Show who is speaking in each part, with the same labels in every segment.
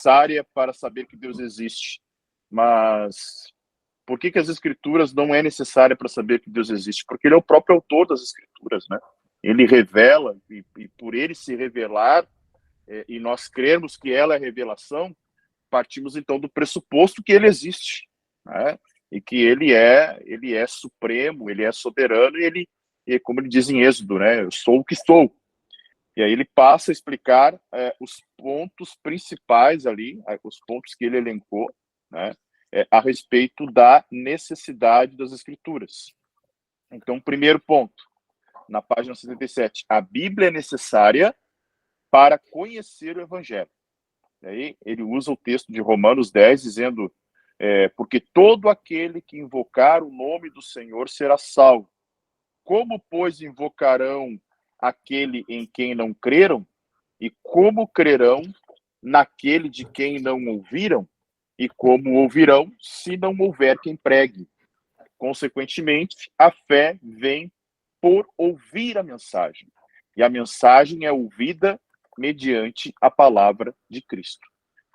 Speaker 1: necessária para saber que Deus existe. Mas por que as Escrituras não é necessária para saber que Deus existe? Porque ele é o próprio autor das Escrituras, né? Ele revela, e por ele se revelar, e nós crermos que ela é revelação, partimos então do pressuposto que ele existe, né? E que ele é supremo, ele é soberano, e como ele diz em Êxodo, né? Eu sou o que sou. E aí ele passa a explicar os pontos principais ali, os pontos que ele elencou, né? A respeito da necessidade das Escrituras. Então, primeiro ponto, na página 77, a Bíblia é necessária para conhecer o Evangelho. E aí ele usa o texto de Romanos 10, dizendo, porque todo aquele que invocar o nome do Senhor será salvo. Como, pois, invocarão aquele em quem não creram? E como crerão naquele de quem não ouviram? E como ouvirão se não houver quem pregue? Consequentemente, a fé vem por ouvir a mensagem. E a mensagem é ouvida mediante a palavra de Cristo.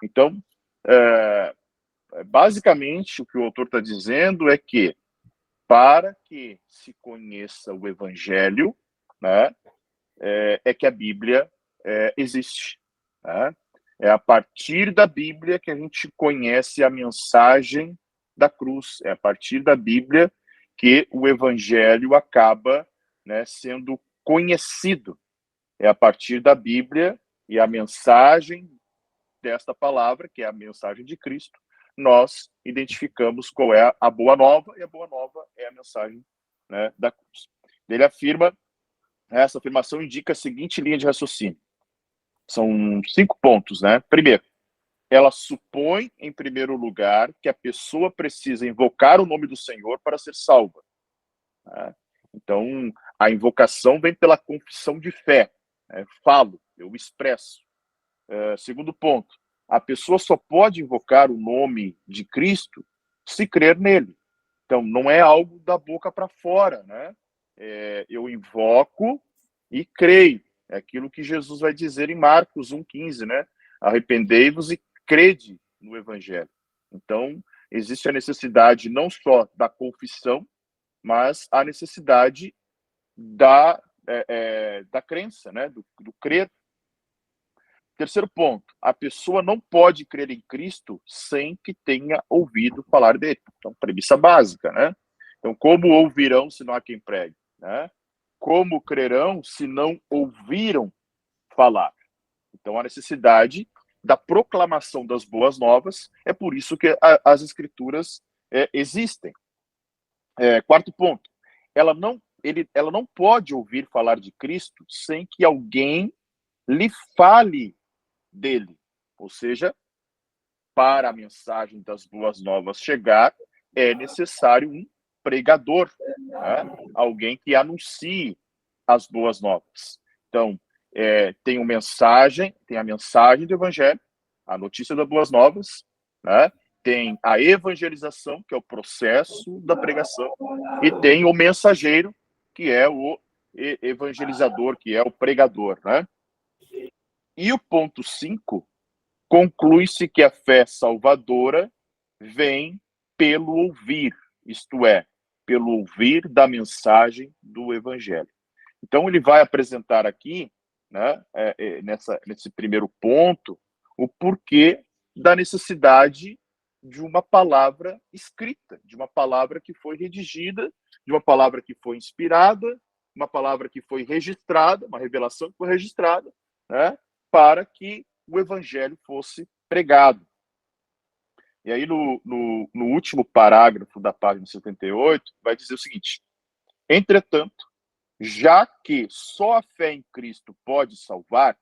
Speaker 1: Então, basicamente, o que o autor está dizendo é que, para que se conheça o Evangelho, né, que a Bíblia existe. Né? É a partir da Bíblia que a gente conhece a mensagem da cruz. É a partir da Bíblia que o Evangelho acaba, né, sendo conhecido. É a partir da Bíblia e a mensagem desta palavra, que é a mensagem de Cristo, nós identificamos qual é a boa nova, e a boa nova é a mensagem, né, da cruz. Ele afirma, essa afirmação indica a seguinte linha de raciocínio. São 5 pontos, né? Primeiro, ela supõe, em primeiro lugar, que a pessoa precisa invocar o nome do Senhor para ser salva. Né? Então, a invocação vem pela confissão de fé. Né? Falo, eu expresso. Segundo ponto, a pessoa só pode invocar o nome de Cristo se crer nele. Então, não é algo da boca para fora, né? Eu invoco e creio. É aquilo que Jesus vai dizer em Marcos 1,15, né? Arrependei-vos e crede no Evangelho. Então, existe a necessidade não só da confissão, mas a necessidade da crença, né? Do crer. Terceiro ponto, a pessoa não pode crer em Cristo sem que tenha ouvido falar dele. Então, premissa básica, né? Então, como ouvirão se não há quem pregue? Né? Como crerão se não ouviram falar? Então, a necessidade da proclamação das boas novas, é por isso que as Escrituras existem. Quarto ponto, ela não pode ouvir falar de Cristo sem que alguém lhe fale dele. Ou seja, para a mensagem das boas novas chegar, é necessário um pregador, né? Alguém que anuncie as boas novas. Então, tem a mensagem do Evangelho, a notícia das boas novas, né? Tem a evangelização, que é o processo da pregação, e tem o mensageiro, que é o evangelizador, que é o pregador, né? E o ponto 5, conclui-se que a fé salvadora vem pelo ouvir, isto é, pelo ouvir da mensagem do Evangelho. Então, ele vai apresentar aqui, né, nesse primeiro ponto, o porquê da necessidade de uma palavra escrita, de uma palavra que foi redigida, de uma palavra que foi inspirada, uma palavra que foi registrada, uma revelação que foi registrada, né, para que o Evangelho fosse pregado. E aí, no último parágrafo da página 78, vai dizer o seguinte: entretanto, já que só a fé em Cristo pode salvar,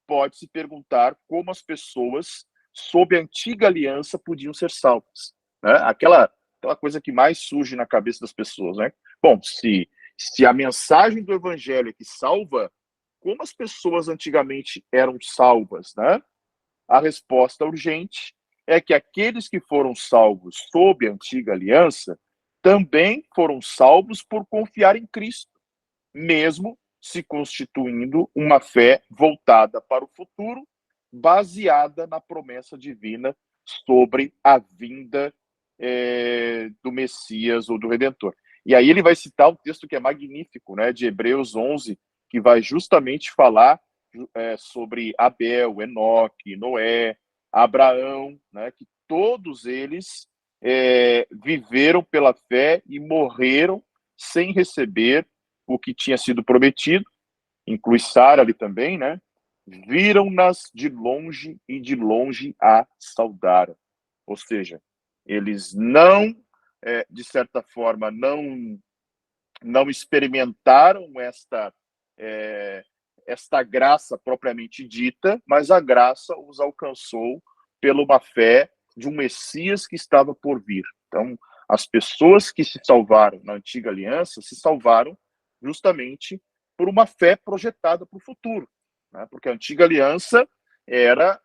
Speaker 1: pode-se perguntar como as pessoas sob a antiga aliança podiam ser salvas. Né? Aquela coisa que mais surge na cabeça das pessoas. Né? Bom, se a mensagem do Evangelho é que salva, como as pessoas antigamente eram salvas? Né? A resposta urgente é que aqueles que foram salvos sob a antiga aliança também foram salvos por confiar em Cristo, mesmo se constituindo uma fé voltada para o futuro baseada na promessa divina sobre a vinda do Messias ou do Redentor. E aí ele vai citar um texto que é magnífico, né, de Hebreus 11, que vai justamente falar sobre Abel, Enoque, Noé, Abraão, né, que todos eles viveram pela fé e morreram sem receber o que tinha sido prometido, inclui Sara ali também, né? Viram-nas de longe e de longe a saudaram. Ou seja, eles não, de certa forma, não experimentaram esta graça propriamente dita, mas a graça os alcançou pela uma fé de um Messias que estava por vir. Então, as pessoas que se salvaram na antiga aliança se salvaram justamente por uma fé projetada para o futuro, né? Porque a antiga aliança era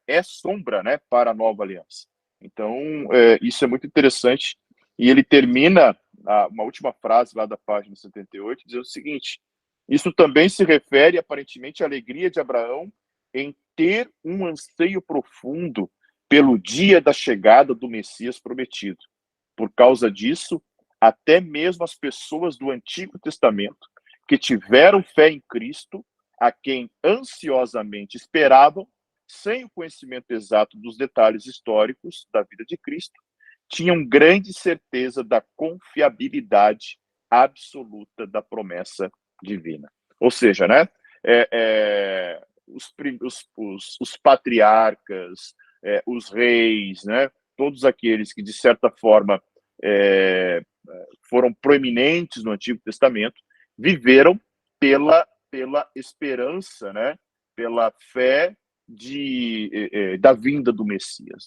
Speaker 1: é sombra, né, para a nova aliança. Então, isso é muito interessante. E ele termina uma última frase lá da página 78, dizendo o seguinte: isso também se refere, aparentemente, à alegria de Abraão em ter um anseio profundo pelo dia da chegada do Messias prometido. Por causa disso, até mesmo as pessoas do Antigo Testamento que tiveram fé em Cristo, a quem ansiosamente esperavam, sem o conhecimento exato dos detalhes históricos da vida de Cristo, tinham grande certeza da confiabilidade absoluta da promessa divina. Ou seja, né, os patriarcas, os reis, né, todos aqueles que, de certa forma, foram proeminentes no Antigo Testamento, viveram pela esperança, né, pela fé da vinda do Messias,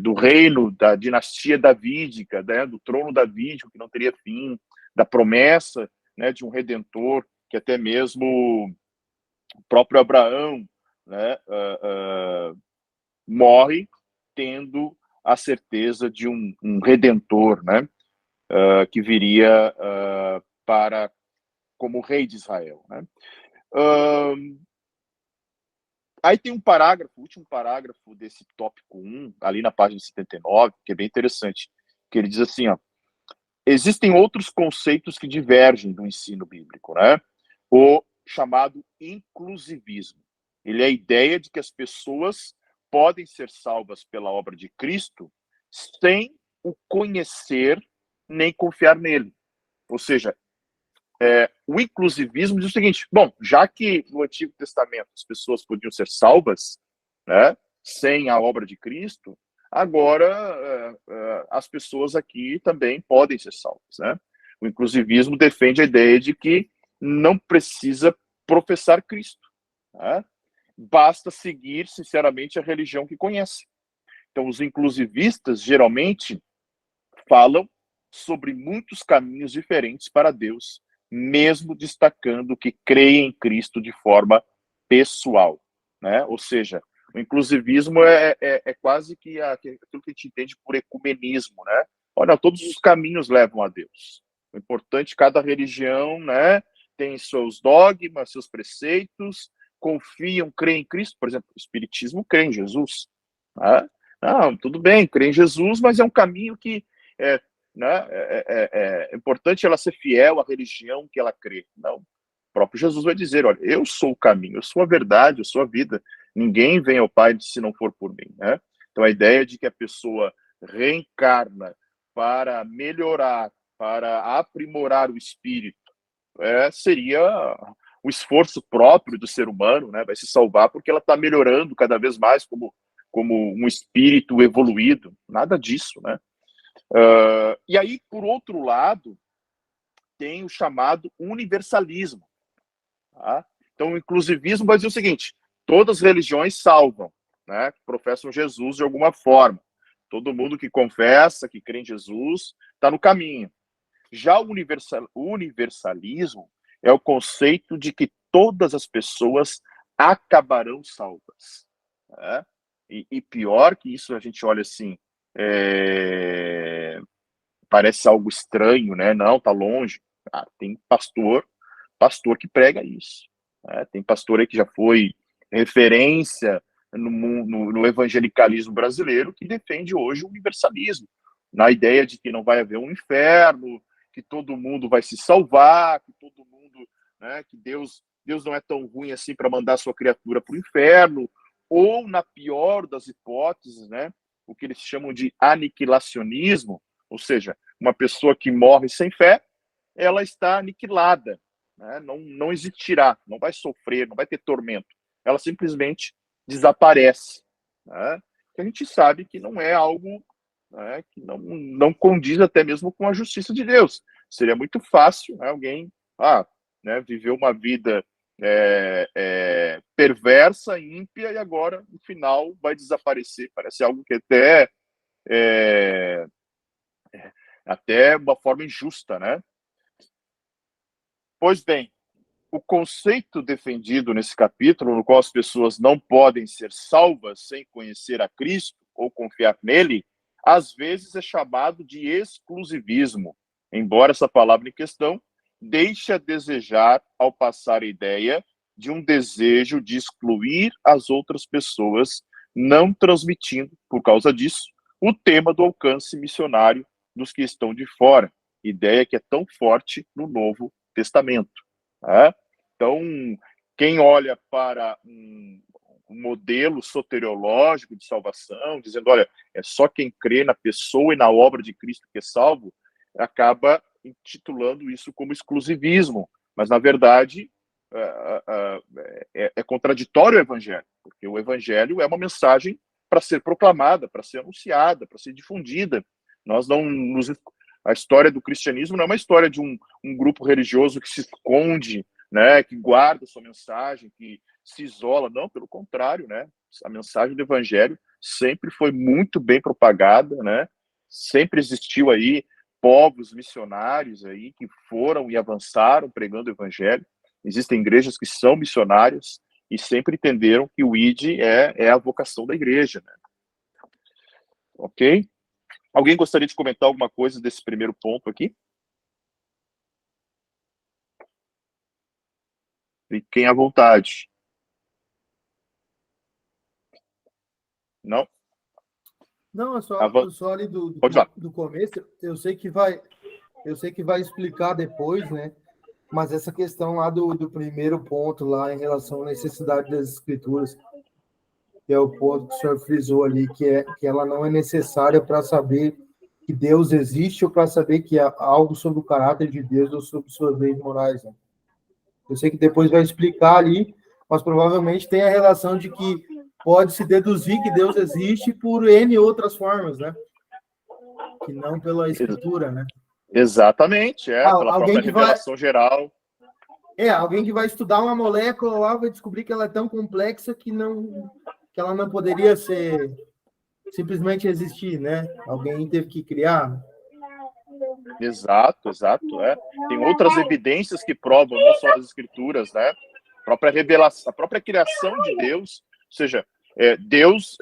Speaker 1: do reino, da dinastia davídica, né, do trono davídico que não teria fim, da promessa, né, de um redentor, que até mesmo o próprio Abraão, né, morre tendo a certeza de um redentor, né, que viria para como rei de Israel, né? Aí tem um parágrafo, o último parágrafo desse tópico 1, ali na página 79, que é bem interessante, que ele diz assim, ó: existem outros conceitos que divergem do ensino bíblico, né? O chamado inclusivismo. Ele é a ideia de que as pessoas podem ser salvas pela obra de Cristo sem o conhecer nem confiar nele. Ou seja, o inclusivismo diz o seguinte: bom, já que no Antigo Testamento as pessoas podiam ser salvas, né, sem a obra de Cristo, agora as pessoas aqui também podem ser salvas, né? O inclusivismo defende a ideia de que não precisa professar Cristo, né? Basta seguir sinceramente a religião que conhece. Então, os inclusivistas geralmente falam sobre muitos caminhos diferentes para Deus, mesmo destacando que creem em Cristo de forma pessoal, né? Ou seja, o inclusivismo é quase que aquilo que a gente entende por ecumenismo, né? Olha, todos os caminhos levam a Deus. O importante, cada religião, né, tem seus dogmas, seus preceitos, confiam, creem em Cristo. Por exemplo, o Espiritismo crê em Jesus, né? Não, tudo bem, crê em Jesus, mas é um caminho que é, né, é importante ela ser fiel à religião que ela crê. Não, o próprio Jesus vai dizer: olha, eu sou o caminho, eu sou a verdade, eu sou a vida. Ninguém vem ao Pai se não for por mim, né? Então a ideia de que a pessoa reencarna para melhorar, para aprimorar o espírito, seria o esforço próprio do ser humano, né? Vai se salvar porque ela está melhorando cada vez mais como um espírito evoluído. Nada disso, né? E aí, por outro lado, tem o chamado universalismo. Tá? Então, o inclusivismo vai dizer o seguinte: todas as religiões salvam, né? Professam Jesus de alguma forma. Todo mundo que confessa, que crê em Jesus, está no caminho. Já o universalismo é o conceito de que todas as pessoas acabarão salvas. Né? E pior que isso, a gente olha assim, parece algo estranho, né? Não, tá longe. Tem pastor que prega isso. Tem pastor aí que já foi referência no evangelicalismo brasileiro que defende hoje o universalismo, na ideia de que não vai haver um inferno, que todo mundo vai se salvar, que todo mundo, né, que Deus não é tão ruim assim para mandar sua criatura para o inferno, ou, na pior das hipóteses, né, o que eles chamam de aniquilacionismo, ou seja, uma pessoa que morre sem fé, ela está aniquilada, né? Não existirá, não vai sofrer, não vai ter tormento. Ela simplesmente desaparece. Né? Que a gente sabe que não é algo, né, que não condiz até mesmo com a justiça de Deus. Seria muito fácil, né, alguém né, viver uma vida perversa, ímpia, e agora, no final, vai desaparecer. Parece algo que até uma forma injusta, né? Pois bem, o conceito defendido nesse capítulo, no qual as pessoas não podem ser salvas sem conhecer a Cristo ou confiar nele, às vezes é chamado de exclusivismo, embora essa palavra em questão deixe a desejar ao passar a ideia de um desejo de excluir as outras pessoas, não transmitindo, por causa disso, o tema do alcance missionário dos que estão de fora, ideia que é tão forte no Novo Testamento. Né? Então, quem olha para um modelo soteriológico de salvação, dizendo, olha, é só quem crê na pessoa e na obra de Cristo que é salvo, acaba intitulando isso como exclusivismo. Mas, na verdade, é contraditório o evangelho, porque o evangelho é uma mensagem para ser proclamada, para ser anunciada, para ser difundida. Nós não nos... A história do cristianismo não é uma história de um grupo religioso que se esconde, né, que guarda sua mensagem, que se isola. Não, pelo contrário, né? A mensagem do evangelho sempre foi muito bem propagada, né? Sempre existiu aí povos missionários aí que foram e avançaram pregando o evangelho. Existem igrejas que são missionárias e sempre entenderam que o ID é a vocação da igreja, né? Ok? Alguém gostaria de comentar alguma coisa desse primeiro ponto aqui? Fiquem à vontade. Não?
Speaker 2: Não, é só ali do começo, eu sei que vai explicar depois, né? Mas essa questão lá do primeiro ponto lá em relação à necessidade das escrituras, que é o ponto que o senhor frisou ali, que ela não é necessária para saber que Deus existe ou para saber que há algo sobre o caráter de Deus ou sobre suas leis morais, né? Eu sei que depois vai explicar ali, mas provavelmente tem a relação de que pode-se deduzir que Deus existe por N outras formas, né? Que não pela escritura, né?
Speaker 1: Exatamente, pela própria revelação geral.
Speaker 2: Alguém que vai estudar uma molécula lá vai descobrir que ela é tão complexa que ela não poderia ser simplesmente existir, né? Alguém teve que criar.
Speaker 1: Exato. Tem outras evidências que provam, não só as escrituras, né? A própria revelação, a própria criação de Deus, ou seja, Deus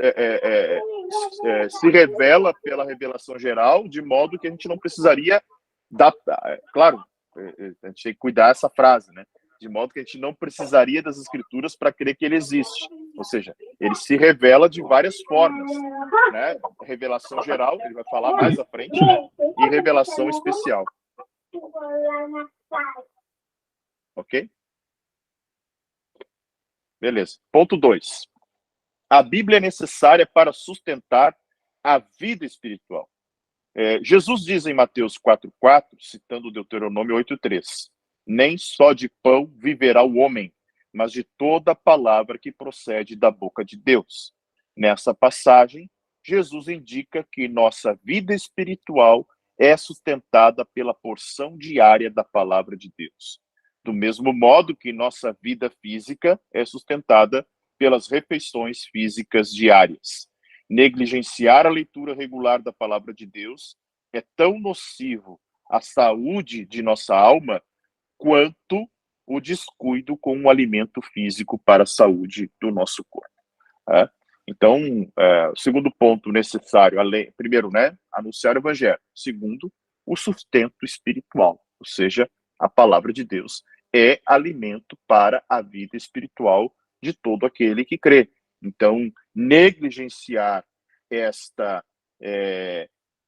Speaker 1: se revela pela revelação geral, de modo que a gente não precisaria claro, a gente tem que cuidar dessa frase, né? De modo que a gente não precisaria das escrituras para crer que ele existe. Ou seja, ele se revela de várias formas, né? Revelação geral, ele vai falar mais à frente, né? E revelação especial. Ok? Beleza. Ponto 2. A Bíblia é necessária para sustentar a vida espiritual. Jesus diz em Mateus 4,4, citando Deuteronômio 8,3, nem só de pão viverá o homem, mas de toda palavra que procede da boca de Deus. Nessa passagem, Jesus indica que nossa vida espiritual é sustentada pela porção diária da palavra de Deus. Do mesmo modo que nossa vida física é sustentada pelas refeições físicas diárias. Negligenciar a leitura regular da palavra de Deus é tão nocivo à saúde de nossa alma quanto o descuido com o alimento físico para a saúde do nosso corpo. Então, o segundo ponto necessário, primeiro, né, anunciar o evangelho. Segundo, o sustento espiritual, ou seja, a palavra de Deus é alimento para a vida espiritual de todo aquele que crê. Então, negligenciar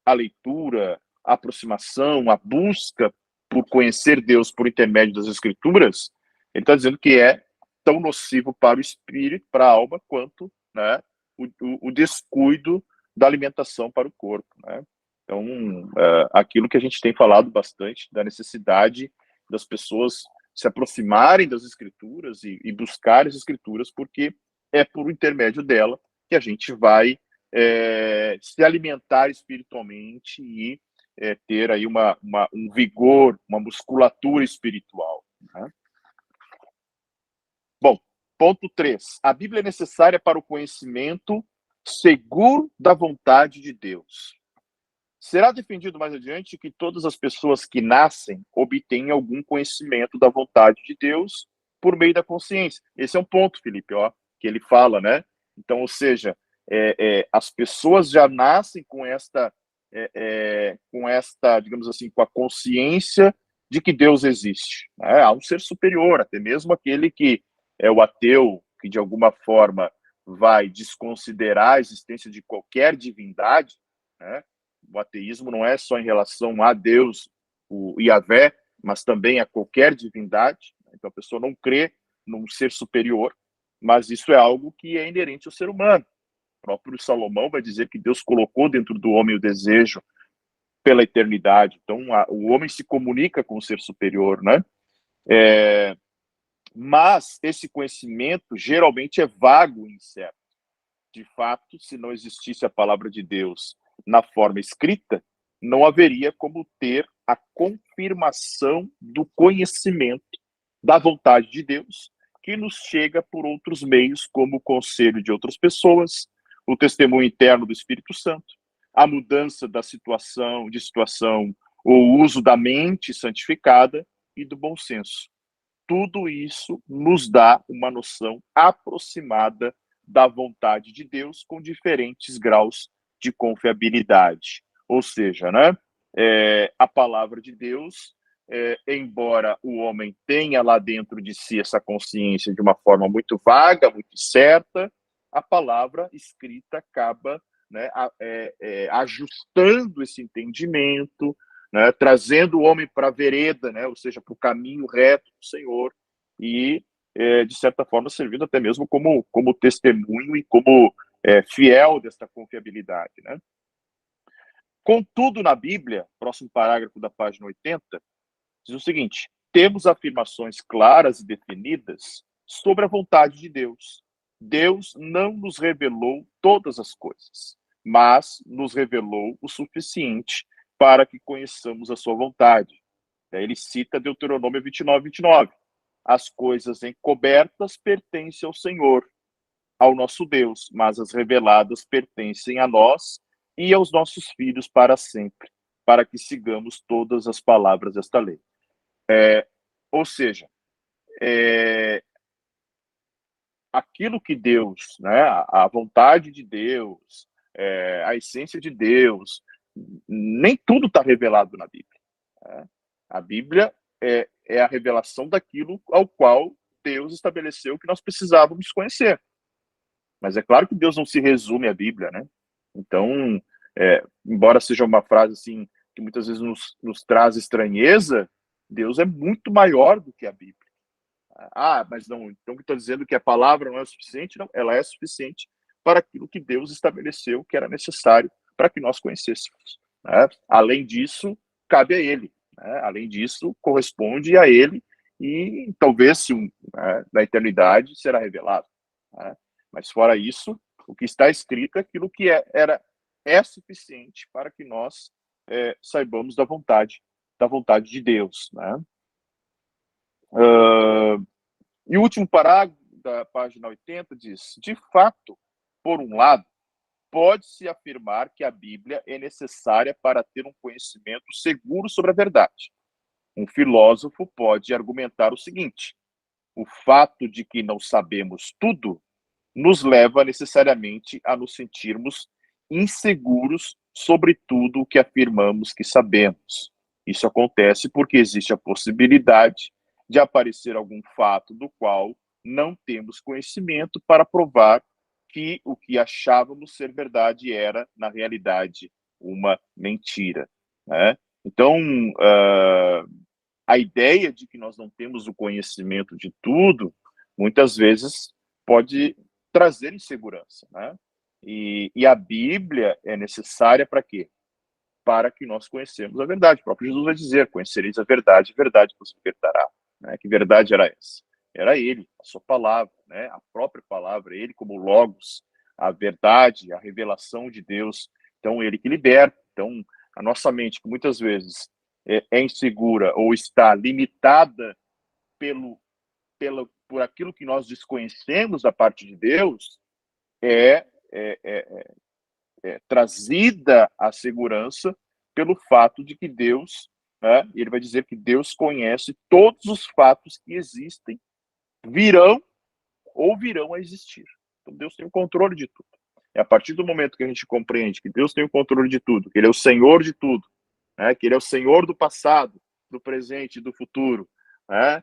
Speaker 1: a leitura, a aproximação, a busca por conhecer Deus por intermédio das Escrituras, ele está dizendo que é tão nocivo para o espírito, para a alma, quanto, né, o descuido da alimentação para o corpo, né? Então, aquilo que a gente tem falado bastante, da necessidade das pessoas se aproximarem das Escrituras e buscar as Escrituras, porque é por intermédio dela que a gente vai se alimentar espiritualmente e ter aí um vigor, uma musculatura espiritual, né? Bom, ponto 3. A Bíblia é necessária para o conhecimento seguro da vontade de Deus. Será defendido mais adiante que todas as pessoas que nascem obtêm algum conhecimento da vontade de Deus por meio da consciência. Esse é um ponto, Felipe, que ele fala, né? Então, ou seja, as pessoas já nascem com esta, digamos assim, com a consciência de que Deus existe, né? Há um ser superior, até mesmo aquele que é o ateu, que de alguma forma vai desconsiderar a existência de qualquer divindade, né? O ateísmo não é só em relação a Deus, o Yahvé, mas também a qualquer divindade. Então a pessoa não crê num ser superior, mas isso é algo que é inerente ao ser humano. O próprio Salomão vai dizer que Deus colocou dentro do homem o desejo pela eternidade. Então o homem se comunica com o ser superior, né? Mas esse conhecimento geralmente é vago e incerto. De fato, se não existisse a palavra de Deus na forma escrita, não haveria como ter a confirmação do conhecimento da vontade de Deus, que nos chega por outros meios, como o conselho de outras pessoas, o testemunho interno do Espírito Santo, a mudança de situação, o uso da mente santificada e do bom senso. Tudo isso nos dá uma noção aproximada da vontade de Deus com diferentes graus de confiabilidade. Ou seja, né, a palavra de Deus, embora o homem tenha lá dentro de si essa consciência de uma forma muito vaga, muito certa, a palavra escrita acaba, né, ajustando esse entendimento, né, trazendo o homem para a vereda, né, ou seja, para o caminho reto do Senhor, e, de certa forma, servindo até mesmo como testemunho e como fiel desta confiabilidade, né? Contudo, na Bíblia, próximo parágrafo da página 80, diz o seguinte: temos afirmações claras e definidas sobre a vontade de Deus. Deus não nos revelou todas as coisas, mas nos revelou o suficiente para que conheçamos a sua vontade. Ele cita Deuteronômio 29:29. As coisas encobertas pertencem ao Senhor, ao nosso Deus, mas as reveladas pertencem a nós e aos nossos filhos para sempre, para que sigamos todas as palavras desta lei. Ou seja, aquilo que Deus, né, a vontade de Deus, a essência de Deus, nem tudo está revelado na Bíblia, né? A Bíblia é a revelação daquilo ao qual Deus estabeleceu que nós precisávamos conhecer. Mas é claro que Deus não se resume à Bíblia, né? Então, embora seja uma frase assim que muitas vezes nos traz estranheza, Deus é muito maior do que a Bíblia. Mas não, então estou dizendo que a palavra não é o suficiente? Não, ela é suficiente para aquilo que Deus estabeleceu que era necessário para que nós conhecêssemos, né? Além disso, cabe a Ele, né? Além disso, corresponde a Ele e talvez na eternidade será revelado, né? Mas fora isso, o que está escrito é aquilo que é suficiente para que nós saibamos da vontade de Deus, né? E o último parágrafo da página 80 diz: de fato, por um lado, pode-se afirmar que a Bíblia é necessária para ter um conhecimento seguro sobre a verdade. Um filósofo pode argumentar o seguinte: o fato de que não sabemos tudo nos leva necessariamente a nos sentirmos inseguros sobre tudo o que afirmamos que sabemos. Isso acontece porque existe a possibilidade de aparecer algum fato do qual não temos conhecimento para provar que o que achávamos ser verdade era, na realidade, uma mentira, né? Então, a ideia de que nós não temos o conhecimento de tudo, muitas vezes pode trazer insegurança, né? E a Bíblia é necessária para quê? Para que nós conhecemos a verdade. O próprio Jesus vai dizer: conhecereis a verdade vos libertará. Né? Que verdade era essa? Era ele, a sua palavra, né? A própria palavra, ele como Logos, a verdade, a revelação de Deus. Então, ele que liberta. Então, a nossa mente, que muitas vezes é insegura ou está limitada por aquilo que nós desconhecemos da parte de Deus, é trazida à segurança pelo fato de que Deus, né, ele vai dizer que Deus conhece todos os fatos que existem, virão a existir. Então Deus tem o controle de tudo. É a partir do momento que a gente compreende que Deus tem o controle de tudo, que ele é o Senhor de tudo, né, que ele é o Senhor do passado, do presente e do futuro, né,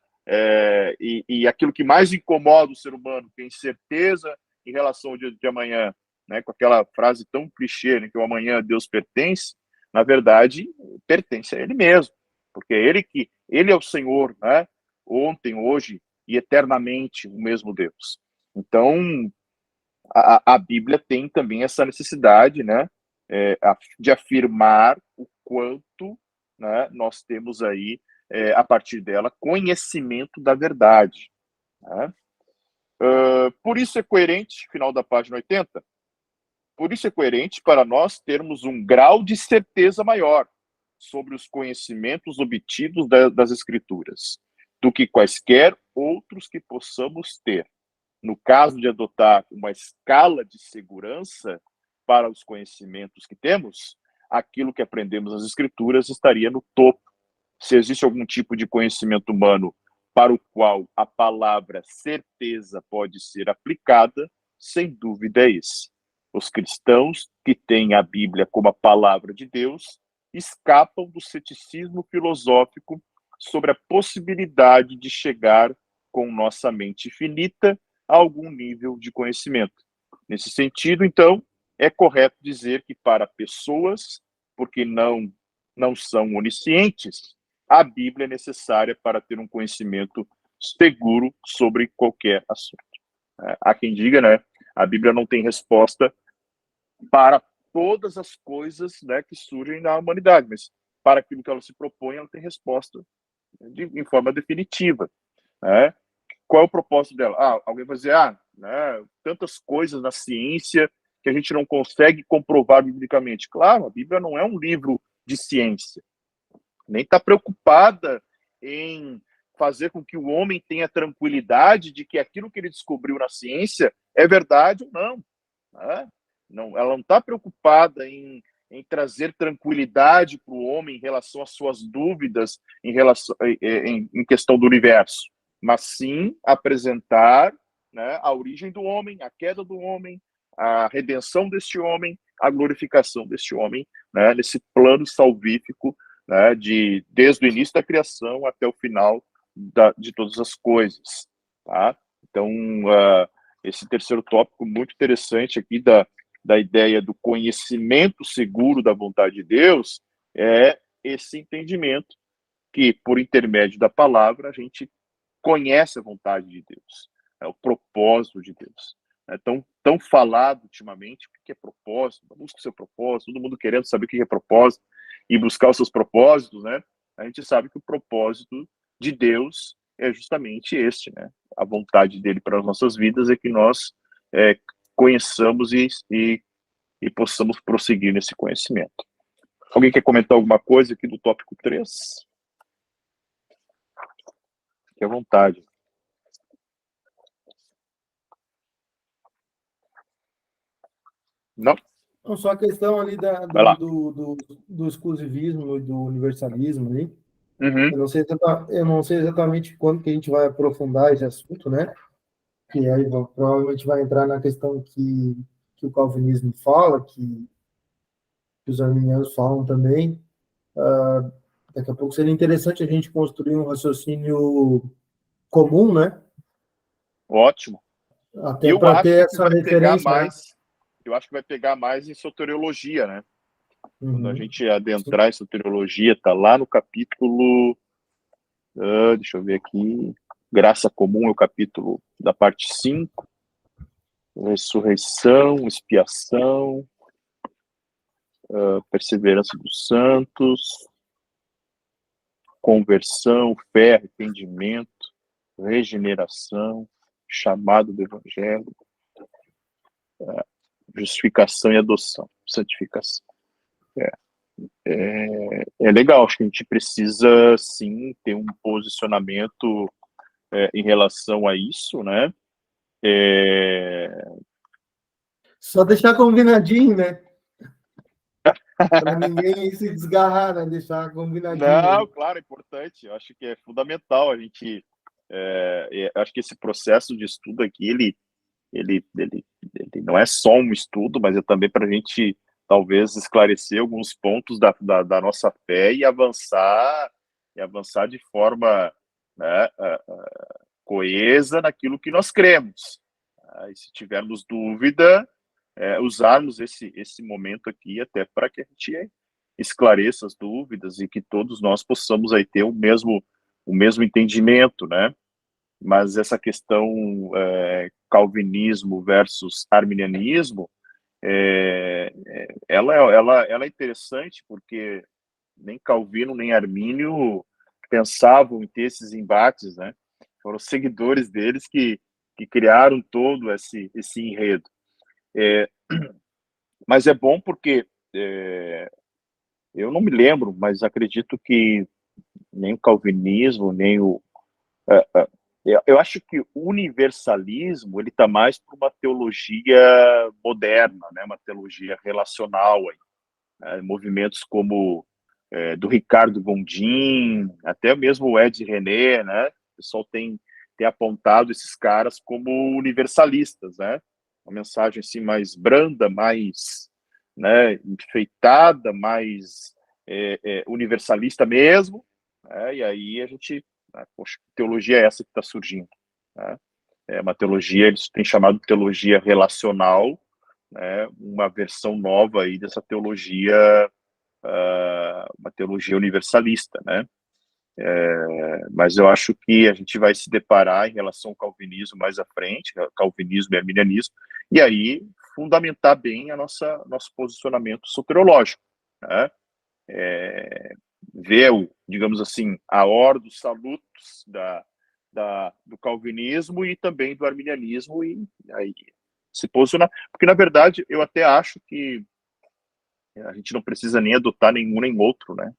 Speaker 1: e aquilo que mais incomoda o ser humano, que é incerteza em relação ao dia de amanhã, né, com aquela frase tão clichê, né, que o amanhã a Deus pertence, na verdade, pertence a ele mesmo, porque ele é o Senhor, né, ontem, hoje e eternamente o mesmo Deus. Então, a Bíblia tem também essa necessidade, né, de afirmar o quanto, né, nós temos aí, a partir dela, conhecimento da verdade. Né? Por isso é coerente, final da página 80, por isso é coerente para nós termos um grau de certeza maior sobre os conhecimentos obtidos das Escrituras do que quaisquer outros que possamos ter. No caso de adotar uma escala de segurança para os conhecimentos que temos, aquilo que aprendemos nas Escrituras estaria no topo. Se existe algum tipo de conhecimento humano para o qual a palavra certeza pode ser aplicada, sem dúvida é esse. Os cristãos que têm a Bíblia como a palavra de Deus escapam do ceticismo filosófico sobre a possibilidade de chegar com nossa mente finita a algum nível de conhecimento. Nesse sentido, então, é correto dizer que para pessoas, porque não são oniscientes, a Bíblia é necessária para ter um conhecimento seguro sobre qualquer assunto. Há quem diga, né, a Bíblia não tem resposta para todas as coisas, né, que surgem na humanidade, mas para aquilo que ela se propõe, ela tem resposta em forma definitiva. Né? Qual é o propósito dela? Alguém vai dizer, né, tantas coisas na ciência que a gente não consegue comprovar biblicamente. Claro, a Bíblia não é um livro de ciência, nem está preocupada em fazer com que o homem tenha tranquilidade de que aquilo que ele descobriu na ciência é verdade ou não. Né? Ela não está preocupada em trazer tranquilidade para o homem em relação às suas dúvidas em questão do universo, mas sim apresentar, né, a origem do homem, a queda do homem, a redenção deste homem, a glorificação deste homem, né, nesse plano salvífico, né, desde o início da criação até o final de todas as coisas. Tá? Então, esse terceiro tópico muito interessante aqui da ideia do conhecimento seguro da vontade de Deus é esse entendimento que, por intermédio da palavra, a gente conhece a vontade de Deus, o propósito de Deus. É tão falado ultimamente o que é propósito, busca o seu propósito, todo mundo querendo saber o que é propósito e buscar os seus propósitos, né? A gente sabe que o propósito de Deus é justamente este, né? A vontade dele para as nossas vidas é que nós conheçamos e possamos prosseguir nesse conhecimento. Alguém quer comentar alguma coisa aqui do tópico 3? Fique à vontade. Não?
Speaker 2: Não, só a questão ali do exclusivismo e do universalismo ali.
Speaker 1: Uhum.
Speaker 2: Eu não sei exatamente quando que a gente vai aprofundar esse assunto, né? Que aí provavelmente vai entrar na questão que o calvinismo fala, que os arminianos falam também. Daqui a pouco seria interessante a gente construir um raciocínio comum, né?
Speaker 1: Ótimo.
Speaker 2: Até para ter essa referência, né?
Speaker 1: Eu acho que vai pegar mais em soteriologia, né? Quando a
Speaker 2: Uhum.
Speaker 1: gente adentrar em soteriologia, está lá no capítulo, deixa eu ver aqui, graça comum é o capítulo da parte 5, ressurreição, expiação, perseverança dos santos, conversão, fé, arrependimento, regeneração, chamado do evangelho, justificação e adoção, santificação. É legal, acho que a gente precisa, sim, ter um posicionamento em relação a isso, né?
Speaker 2: Só deixar combinadinho, né? Para ninguém se desgarrar, né? Deixar combinadinho.
Speaker 1: Não, claro, é importante. Eu acho que é fundamental a gente. Acho que esse processo de estudo aqui, ele não é só um estudo, mas é também para a gente talvez esclarecer alguns pontos da nossa fé e avançar de forma, né, coesa naquilo que nós cremos. E se tivermos dúvida, usarmos esse momento aqui até para que a gente esclareça as dúvidas e que todos nós possamos aí ter o mesmo entendimento, né? Mas essa questão calvinismo versus arminianismo, ela é interessante porque nem Calvino nem Armínio pensavam em ter esses embates, né? Foram seguidores deles que criaram todo esse enredo. Mas é bom porque eu não me lembro, mas acredito que nem o calvinismo, nem o... eu acho que o universalismo ele está mais para uma teologia moderna, né? Uma teologia relacional. Movimentos como do Ricardo Gondim, até mesmo o Ed René, né? O pessoal tem apontado esses caras como universalistas, né? Uma mensagem assim mais branda, mais, né, enfeitada, mais universalista mesmo, né? E aí a gente, poxa, que teologia é essa que está surgindo, né? É uma teologia, eles têm chamado de teologia relacional, né? Uma versão nova aí dessa teologia, uma teologia universalista, né? Mas eu acho que a gente vai se deparar em relação ao calvinismo mais à frente, calvinismo e arminianismo, e aí fundamentar bem nosso posicionamento soteriológico, né? Ver, digamos assim, a ordo salutos do calvinismo e também do arminianismo, e aí se posicionar, porque na verdade eu até acho que a gente não precisa nem adotar nenhum nem outro, né?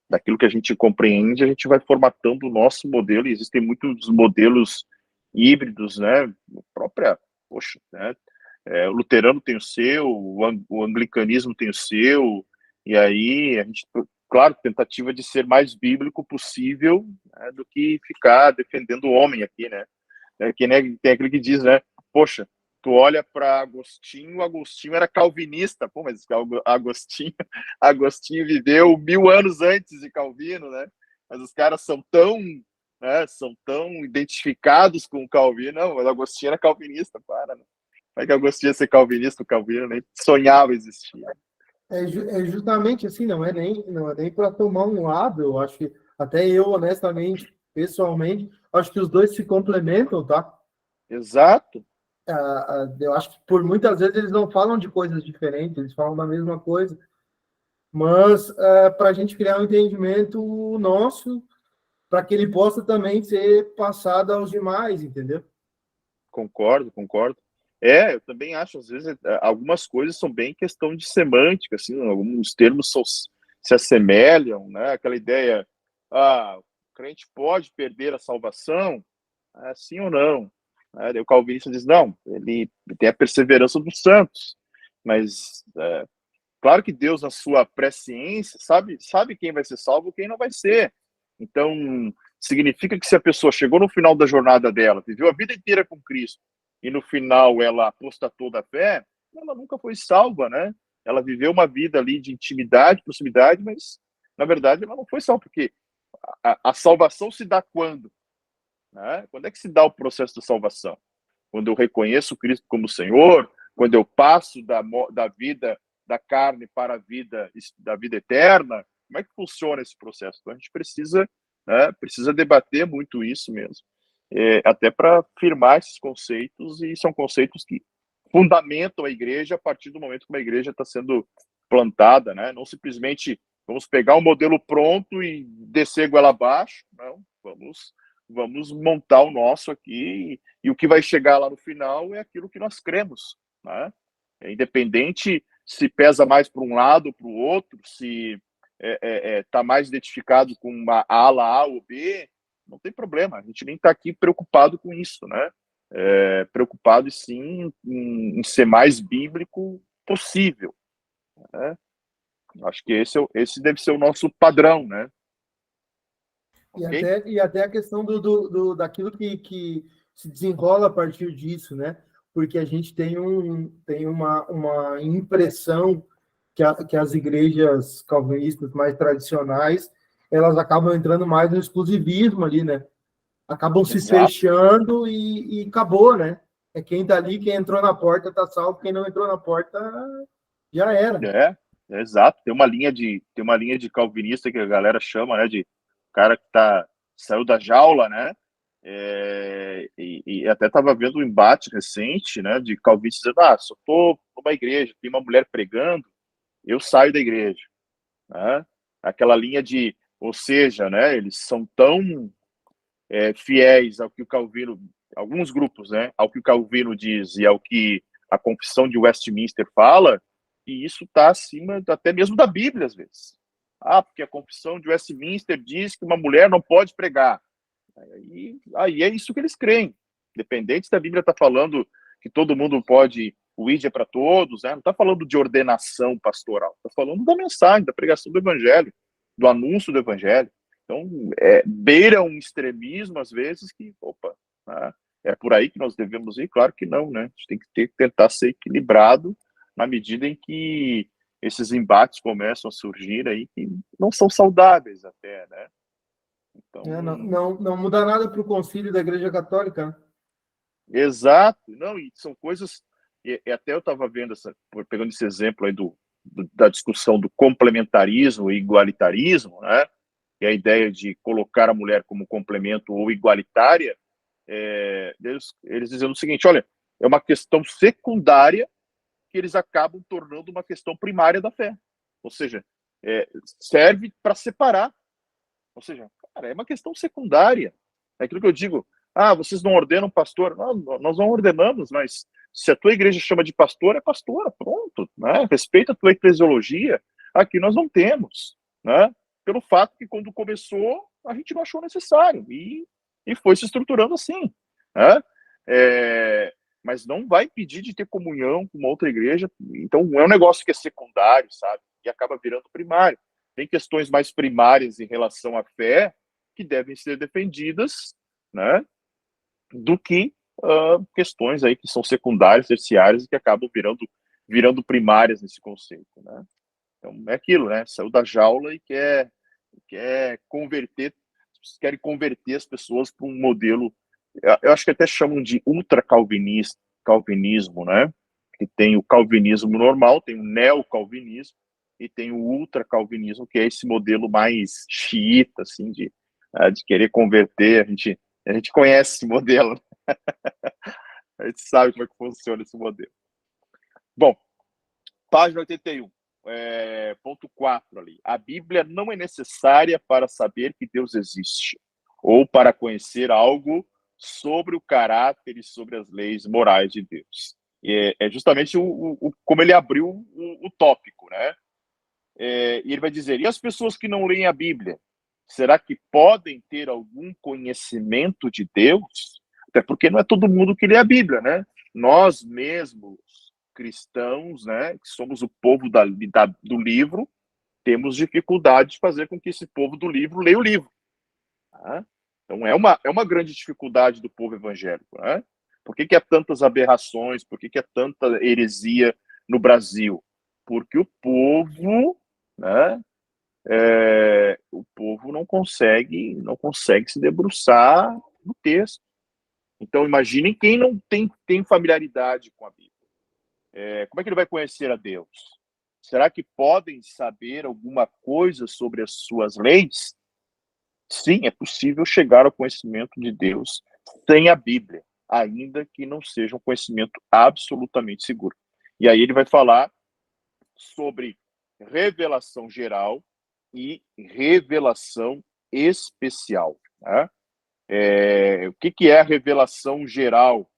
Speaker 1: Daquilo que a gente compreende, a gente vai formatando o nosso modelo, e existem muitos modelos híbridos, né? Poxa, né? O luterano tem o seu, o anglicanismo tem o seu, e aí a gente, claro, tentativa de ser mais bíblico possível, né, do que ficar defendendo o homem aqui, né? Que, né, tem aquele que diz, né? Poxa, tu olha para Agostinho era calvinista, pô, mas Agostinho viveu 1000 anos antes de Calvino, né? Mas os caras são tão identificados com o Calvino. Não, mas Agostinho era calvinista, para, né? Como é que Agostinho ia ser calvinista? O Calvino nem sonhava existir.
Speaker 2: É justamente assim, não é nem para tomar um lado. Eu acho que até eu, honestamente, pessoalmente, acho que os dois se complementam, tá?
Speaker 1: Exato.
Speaker 2: Eu acho que por muitas vezes eles não falam de coisas diferentes, eles falam da mesma coisa, mas para a gente criar um entendimento nosso, para que ele possa também ser passado aos demais, entendeu?
Speaker 1: Concordo. Eu também acho, às vezes, algumas coisas são bem questão de semântica, assim, alguns termos se assemelham, né? Aquela ideia, o crente pode perder a salvação, sim ou não? O calvinista diz, não, ele tem a perseverança dos santos, mas claro que Deus, na sua presciência, sabe quem vai ser salvo e quem não vai ser. Então, significa que se a pessoa chegou no final da jornada dela, viveu a vida inteira com Cristo, e no final ela apostatou da fé, ela nunca foi salva, né? Ela viveu uma vida ali de intimidade, proximidade, mas na verdade, ela não foi salva, porque a salvação se dá quando? Né? Quando é que se dá o processo de salvação? Quando eu reconheço Cristo como Senhor, quando eu passo da vida da carne para a vida da vida eterna. Como é que funciona esse processo? Então a gente precisa, né, precisa debater muito isso mesmo, até para firmar esses conceitos, e são conceitos que fundamentam a igreja a partir do momento que uma igreja está sendo plantada, né? Não simplesmente vamos pegar um modelo pronto e descer goela abaixo, não, vamos montar o nosso aqui, e o que vai chegar lá no final é aquilo que nós cremos, né? Independente se pesa mais para um lado ou para o outro, se está mais identificado com uma ala A ou B, não tem problema, a gente nem está aqui preocupado com isso, né? Preocupado sim em ser mais bíblico possível, né? Acho que esse deve ser o nosso padrão, né?
Speaker 2: Okay? E até a questão daquilo que se desenrola a partir disso, né? Porque a gente tem uma impressão que as igrejas calvinistas mais tradicionais, elas acabam entrando mais no exclusivismo ali, né? Acabam se fechando e acabou, né? É quem tá ali, quem entrou na porta tá salvo, quem não entrou na porta já era.
Speaker 1: Exato. Tem uma linha de calvinista que a galera chama, né, de cara que saiu da jaula, né? E até estava vendo um embate recente, né, de calvinistas dizendo, se eu estou numa igreja, tem uma mulher pregando, eu saio da igreja, né? Aquela linha ou seja, né, eles são tão fiéis ao que o Calvino, alguns grupos, né, ao que o Calvino diz e ao que a Confissão de Westminster fala, e isso está acima até mesmo da Bíblia, às vezes. Porque a Confissão de Westminster diz que uma mulher não pode pregar. Aí é isso que eles creem. Independente se a Bíblia está falando que todo mundo pode, o ID é para todos, né? Não está falando de ordenação pastoral, está falando da mensagem, da pregação do Evangelho, do anúncio do Evangelho. Então, beira um extremismo, às vezes, que, né? É por aí que nós devemos ir? Claro que não, né? A gente tem que tentar ser equilibrado na medida em que esses embates começam a surgir aí, que não são saudáveis até, né?
Speaker 2: Então... não muda nada para o concílio da Igreja Católica, né?
Speaker 1: Exato. Não, e são coisas... até eu estava vendo, pegando esse exemplo aí da discussão do complementarismo e igualitarismo, né? Que é a ideia de colocar a mulher como complemento ou igualitária, eles dizendo o seguinte, olha, é uma questão secundária que eles acabam tornando uma questão primária da fé. Ou seja, serve para separar. Ou seja, cara, é uma questão secundária. É aquilo que eu digo, vocês não ordenam pastor? Não, nós não ordenamos, mas se a tua igreja chama de pastor, é pastora, pronto, né? Respeita a tua eclesiologia. Aqui nós não temos, né? Pelo fato que quando começou, a gente não achou necessário, e foi se estruturando assim, né? Mas não vai impedir de ter comunhão com uma outra igreja, então é um negócio que é secundário, sabe? E acaba virando primário. Tem questões mais primárias em relação à fé que devem ser defendidas, né? Do que questões aí que são secundárias, terciárias, e que acabam virando primárias nesse conceito, né? Então é aquilo, né? Saiu da jaula e querem converter as pessoas para um modelo, eu acho que até chamam de ultra-calvinismo, né? Que tem o calvinismo normal, tem o neocalvinismo e tem o ultra-calvinismo, que é esse modelo mais xiita, assim, de querer converter. A gente conhece esse modelo, a gente sabe como é que funciona esse modelo. Bom, página 81. Ponto 4 ali. A Bíblia não é necessária para saber que Deus existe ou para conhecer algo sobre o caráter e sobre as leis morais de Deus. E é justamente como ele abriu o tópico, né? E ele vai dizer, e as pessoas que não leem a Bíblia, será que podem ter algum conhecimento de Deus? Até porque não é todo mundo que lê a Bíblia, né? Nós mesmos, cristãos, né, que somos o povo do livro, temos dificuldade de fazer com que esse povo do livro leia o livro. Tá? Então é uma grande dificuldade do povo evangélico. Né? Por que há tantas aberrações? Por que há tanta heresia no Brasil? Porque o povo, né, o povo não consegue se debruçar no texto. Então, imaginem quem não tem familiaridade com a Bíblia. Como é que ele vai conhecer a Deus? Será que podem saber alguma coisa sobre as suas leis? Sim, é possível chegar ao conhecimento de Deus sem a Bíblia, ainda que não seja um conhecimento absolutamente seguro. E aí ele vai falar sobre revelação geral e revelação especial. Né? O que é a revelação geral?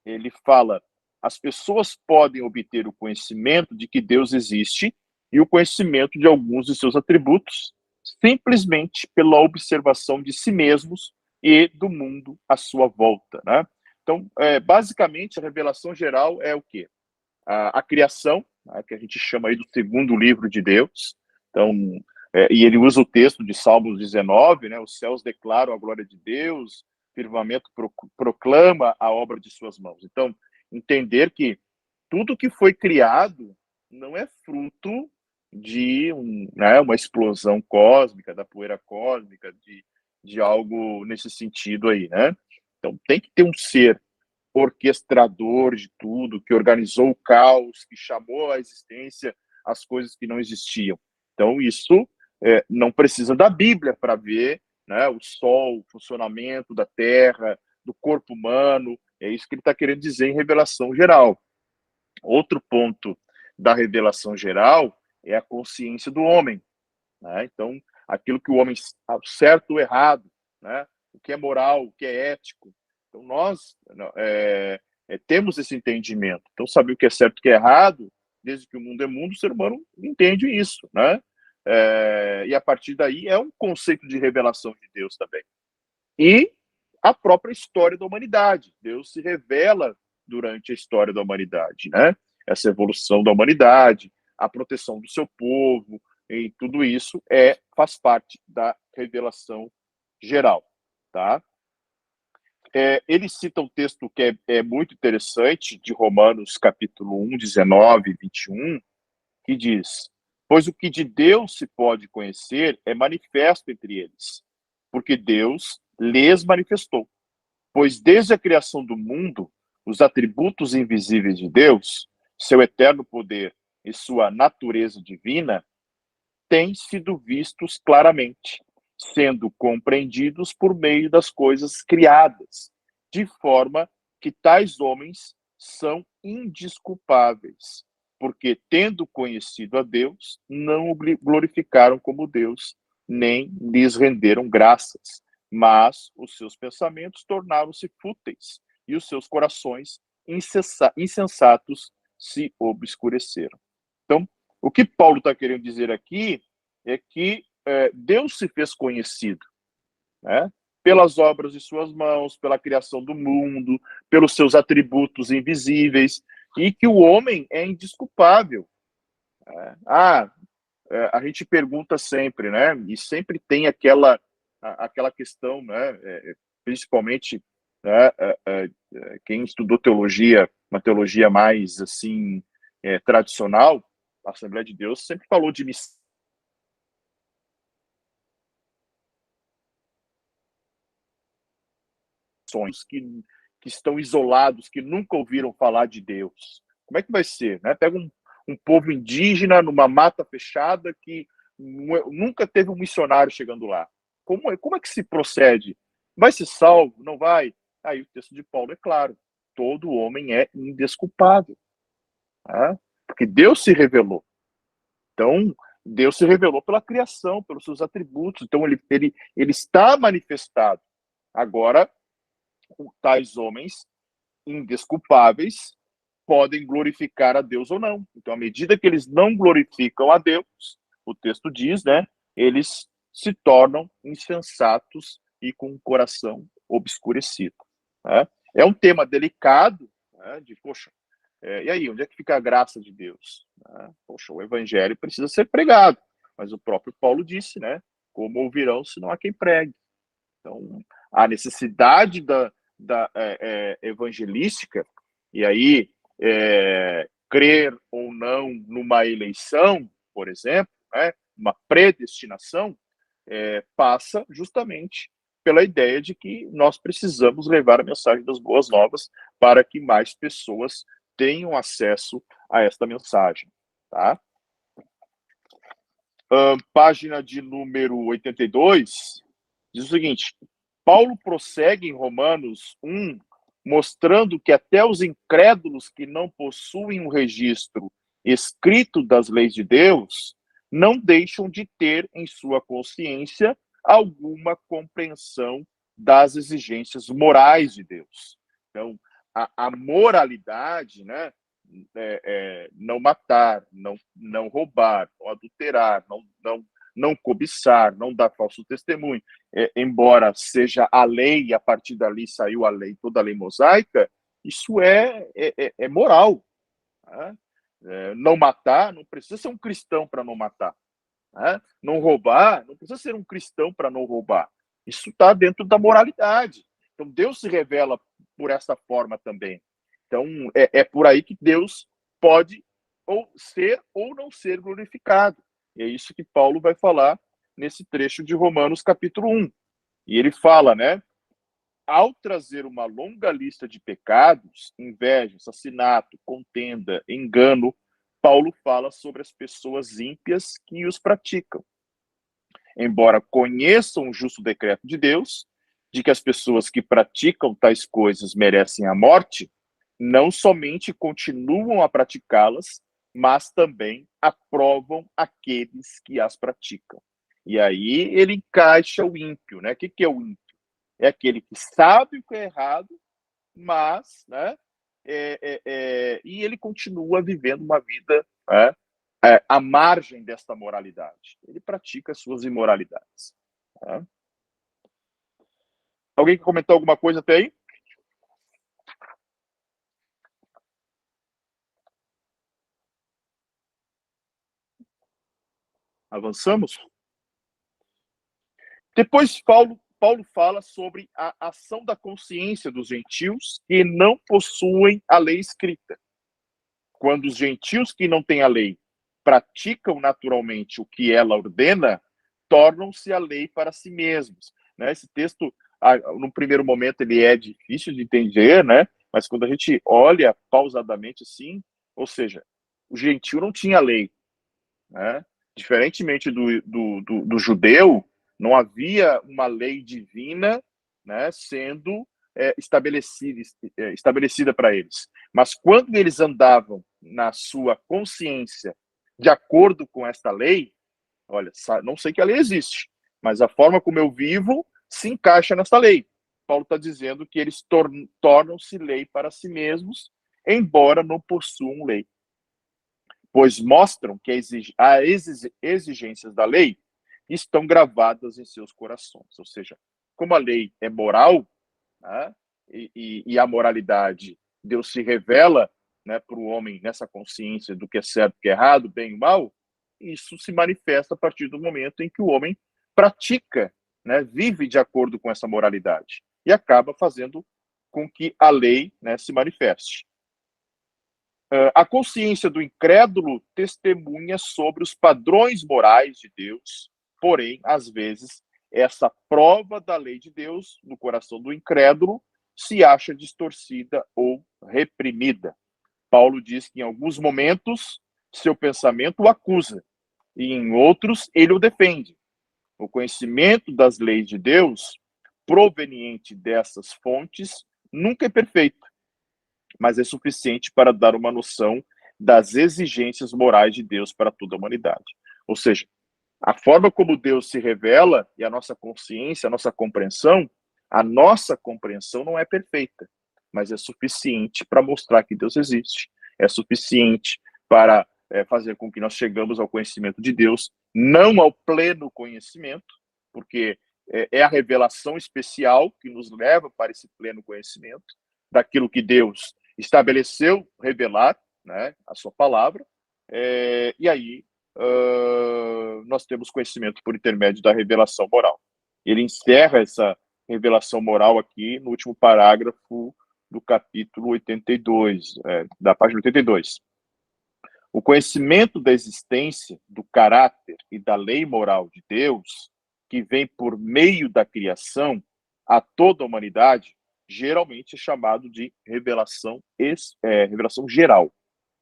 Speaker 1: Ele fala: as pessoas podem obter o conhecimento de que Deus existe e o conhecimento de alguns de seus atributos simplesmente pela observação de si mesmos e do mundo à sua volta. Né? Então, basicamente, a revelação geral é o quê? A criação, né, que a gente chama aí do segundo livro de Deus. Então, e ele usa o texto de Salmos 19, né? Os céus declaram a glória de Deus, o firmamento proclama a obra de suas mãos. Então, entender que tudo que foi criado não é fruto de uma explosão cósmica, da poeira cósmica, de algo nesse sentido aí, né? Então, tem que ter um ser orquestrador de tudo, que organizou o caos, que chamou à existência as coisas que não existiam. Então, isso não precisa da Bíblia para ver, né, o Sol, o funcionamento da Terra, do corpo humano. É isso que ele está querendo dizer em revelação geral. Outro ponto da revelação geral é a consciência do homem. Né? Então, aquilo que o homem, certo ou errado, né? O que é moral, o que é ético. Então, nós temos esse entendimento. Então, saber o que é certo e o que é errado, desde que o mundo é mundo, o ser humano entende isso. Né? E a partir daí é um conceito de revelação de Deus também. E a própria história da humanidade. Deus se revela durante a história da humanidade. Né? Essa evolução da humanidade, a proteção do seu povo, e tudo isso faz parte da revelação geral. Tá? Ele cita um texto que é muito interessante, de Romanos, capítulo 1, 19 e 21, que diz: pois o que de Deus se pode conhecer é manifesto entre eles, porque Deus lhes manifestou. Pois desde a criação do mundo, os atributos invisíveis de Deus, seu eterno poder e sua natureza divina, têm sido vistos claramente, sendo compreendidos por meio das coisas criadas, de forma que tais homens são indesculpáveis, porque, tendo conhecido a Deus, não o glorificaram como Deus, nem lhes renderam graças, mas os seus pensamentos tornaram-se fúteis e os seus corações insensatos se obscureceram. Então, o que Paulo está querendo dizer aqui é que Deus se fez conhecido, né? Pelas obras de suas mãos, pela criação do mundo, pelos seus atributos invisíveis, e que o homem é indesculpável. A gente pergunta sempre, né? E sempre tem aquela questão, né? Principalmente, né? Quem estudou teologia, uma teologia mais assim tradicional, a Assembleia de Deus sempre falou de missão que estão isolados, que nunca ouviram falar de Deus. Como é que vai ser? Né? Pega um povo indígena numa mata fechada que nunca teve um missionário chegando lá. Como é que se procede? Vai ser salvo? Não vai? Aí o texto de Paulo é claro: todo homem é indesculpável. Né? Porque Deus se revelou. Então, Deus se revelou pela criação, pelos seus atributos. Então, ele está manifestado. Agora, tais homens indesculpáveis podem glorificar a Deus ou não. Então, à medida que eles não glorificam a Deus, o texto diz, né, eles se tornam insensatos e com o coração obscurecido. Né? É um tema delicado, né, poxa, e aí, onde é que fica a graça de Deus? Poxa, o evangelho precisa ser pregado, mas o próprio Paulo disse, né, como ouvirão se não há quem pregue. Então, a necessidade da evangelística, e aí crer ou não numa eleição, por exemplo, né, uma predestinação, passa justamente pela ideia de que nós precisamos levar a mensagem das boas novas para que mais pessoas tenham acesso a esta mensagem, tá? Página de número 82, diz o seguinte: Paulo prossegue em Romanos 1, mostrando que até os incrédulos que não possuem um registro escrito das leis de Deus não deixam de ter em sua consciência alguma compreensão das exigências morais de Deus. Então, a moralidade, né? Não matar, não roubar, não adulterar, não cobiçar, não dar falso testemunho, embora seja a lei, e a partir dali saiu a lei, toda a lei mosaica, isso é moral. Né? Não matar, não precisa ser um cristão para não matar. Né? Não roubar, não precisa ser um cristão para não roubar. Isso está dentro da moralidade. Então, Deus se revela por essa forma também. Então, é por aí que Deus pode ou ser ou não ser glorificado. E é isso que Paulo vai falar nesse trecho de Romanos, capítulo 1. E ele fala, né? Ao trazer uma longa lista de pecados, inveja, assassinato, contenda, engano, Paulo fala sobre as pessoas ímpias que os praticam. Embora conheçam o justo decreto de Deus, de que as pessoas que praticam tais coisas merecem a morte, não somente continuam a praticá-las, mas também aprovam aqueles que as praticam. E aí ele encaixa o ímpio, né? O que é o ímpio? É aquele que sabe o que é errado, mas, né? E ele continua vivendo uma vida, né, à margem desta moralidade. Ele pratica as suas imoralidades. Né? Alguém quer comentar alguma coisa até aí? Avançamos? Depois, Paulo fala sobre a ação da consciência dos gentios que não possuem a lei escrita. Quando os gentios que não têm a lei praticam naturalmente o que ela ordena, tornam-se a lei para si mesmos. Né? Esse texto, no primeiro momento, ele é difícil de entender, né? Mas quando a gente olha pausadamente assim, ou seja, o gentio não tinha lei. Né? Diferentemente do judeu, não havia uma lei divina, né, sendo estabelecida para eles. Mas quando eles andavam na sua consciência de acordo com esta lei, olha, não sei que a lei existe, mas a forma como eu vivo se encaixa nessa lei. Paulo está dizendo que eles tornam-se lei para si mesmos, embora não possuam lei, pois mostram que as exigências da lei estão gravadas em seus corações. Ou seja, como a lei é moral, né, e a moralidade, Deus se revela, né, para o homem nessa consciência do que é certo, do que é errado, bem e mal, isso se manifesta a partir do momento em que o homem pratica, né, vive de acordo com essa moralidade e acaba fazendo com que a lei, né, se manifeste. A consciência do incrédulo testemunha sobre os padrões morais de Deus, porém, às vezes, essa prova da lei de Deus no coração do incrédulo se acha distorcida ou reprimida. Paulo diz que em alguns momentos seu pensamento o acusa e em outros ele o defende. O conhecimento das leis de Deus, proveniente dessas fontes, nunca é perfeito, mas é suficiente para dar uma noção das exigências morais de Deus para toda a humanidade. Ou seja, a forma como Deus se revela e a nossa consciência, a nossa compreensão não é perfeita, mas é suficiente para mostrar que Deus existe. É suficiente para fazer com que nós chegamos ao conhecimento de Deus, não ao pleno conhecimento, porque é a revelação especial que nos leva para esse pleno conhecimento daquilo que Deus estabeleceu revelar, né, a sua palavra, e aí nós temos conhecimento por intermédio da revelação moral. Ele encerra essa revelação moral aqui no último parágrafo do capítulo 82, da página 82. O conhecimento da existência, do caráter e da lei moral de Deus, que vem por meio da criação a toda a humanidade, geralmente é chamado de revelação geral.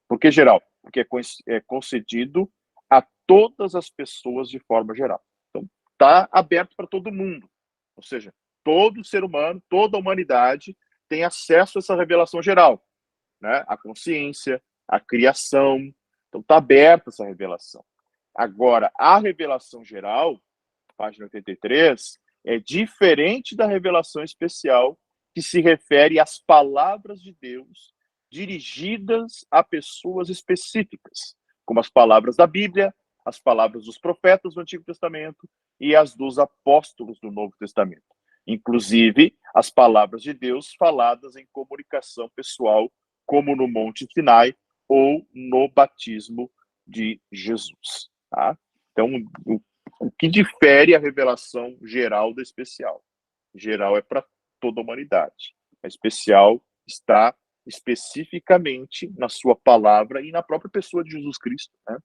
Speaker 1: Por que geral? Porque é concedido a todas as pessoas de forma geral. Então, está aberto para todo mundo. Ou seja, todo ser humano, toda a humanidade tem acesso a essa revelação geral, né? A consciência, a criação. Então, está aberta essa revelação. Agora, a revelação geral, página 83, é diferente da revelação especial, que se refere às palavras de Deus dirigidas a pessoas específicas, como as palavras da Bíblia, as palavras dos profetas do Antigo Testamento e as dos apóstolos do Novo Testamento. Inclusive, as palavras de Deus faladas em comunicação pessoal, como no Monte Sinai ou no batismo de Jesus. Tá? Então, o que difere a revelação geral da especial? Geral é para toda a humanidade. A especial está especificamente na sua palavra e na própria pessoa de Jesus Cristo. Né?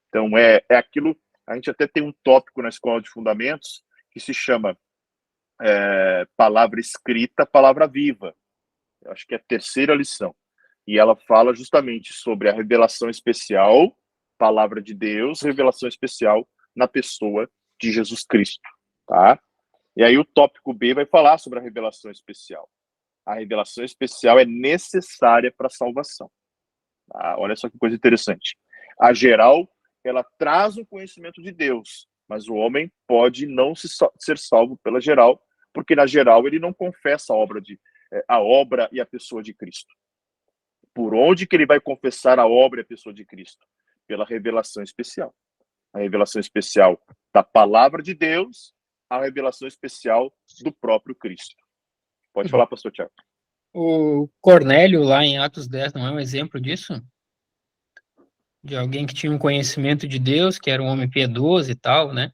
Speaker 1: Então, é aquilo... A gente até tem um tópico na Escola de Fundamentos que se chama palavra escrita, palavra viva. Eu acho que é a terceira lição. E ela fala justamente sobre a revelação especial, palavra de Deus, revelação especial na pessoa de Jesus Cristo. Tá? E aí o tópico B vai falar sobre a revelação especial. A revelação especial é necessária para a salvação. Tá? Olha só que coisa interessante. A geral, ela traz o conhecimento de Deus, mas o homem pode não ser salvo pela geral, porque na geral ele não confessa a obra e a pessoa de Cristo. Por onde que ele vai confessar a obra e a pessoa de Cristo? Pela revelação especial. A revelação especial da palavra de Deus, a revelação especial do próprio Cristo. Pode falar, pastor Tiago.
Speaker 3: O Cornélio, lá em Atos 10, não é um exemplo disso? De alguém que tinha um conhecimento de Deus, que era um homem piedoso e tal, né?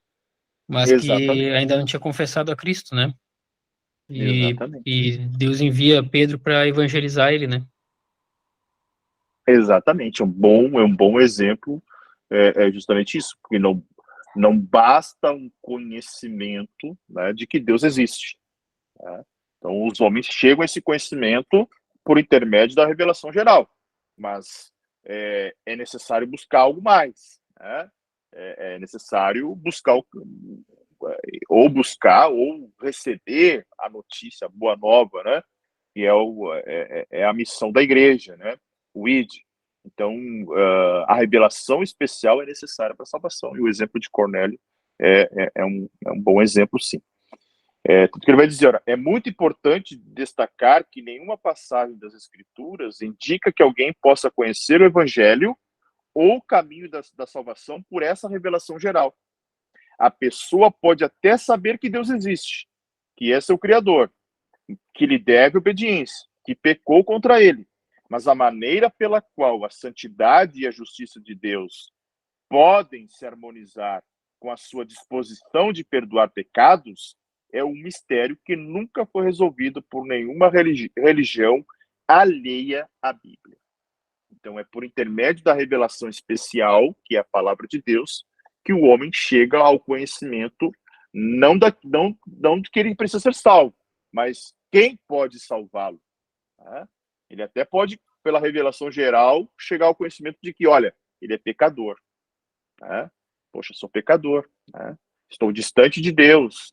Speaker 3: Mas que ainda não tinha confessado a Cristo, né? E Deus envia Pedro para evangelizar ele, né?
Speaker 1: Exatamente. É um bom exemplo, justamente isso, porque não basta um conhecimento, né, de que Deus existe. Né? Então, os homens chegam a esse conhecimento por intermédio da revelação geral, mas é necessário buscar algo mais. Né? É necessário buscar ou receber a notícia, a boa nova, né? Que é a missão da igreja, né? O ID. Então, a revelação especial é necessária para a salvação. E o exemplo de Cornélio é um bom exemplo, sim. Tudo que ele vai dizer, ora, é muito importante destacar que nenhuma passagem das Escrituras indica que alguém possa conhecer o Evangelho ou o caminho da salvação por essa revelação geral. A pessoa pode até saber que Deus existe, que é seu Criador, que lhe deve obediência, que pecou contra ele. Mas a maneira pela qual a santidade e a justiça de Deus podem se harmonizar com a sua disposição de perdoar pecados é um mistério que nunca foi resolvido por nenhuma religião alheia à Bíblia. Então, é por intermédio da revelação especial, que é a palavra de Deus, que o homem chega ao conhecimento não de que ele precisa ser salvo, mas quem pode salvá-lo. Né? Ele até pode, pela revelação geral, chegar ao conhecimento de que, olha, ele é pecador. Né? Poxa, sou pecador. Né? Estou distante de Deus.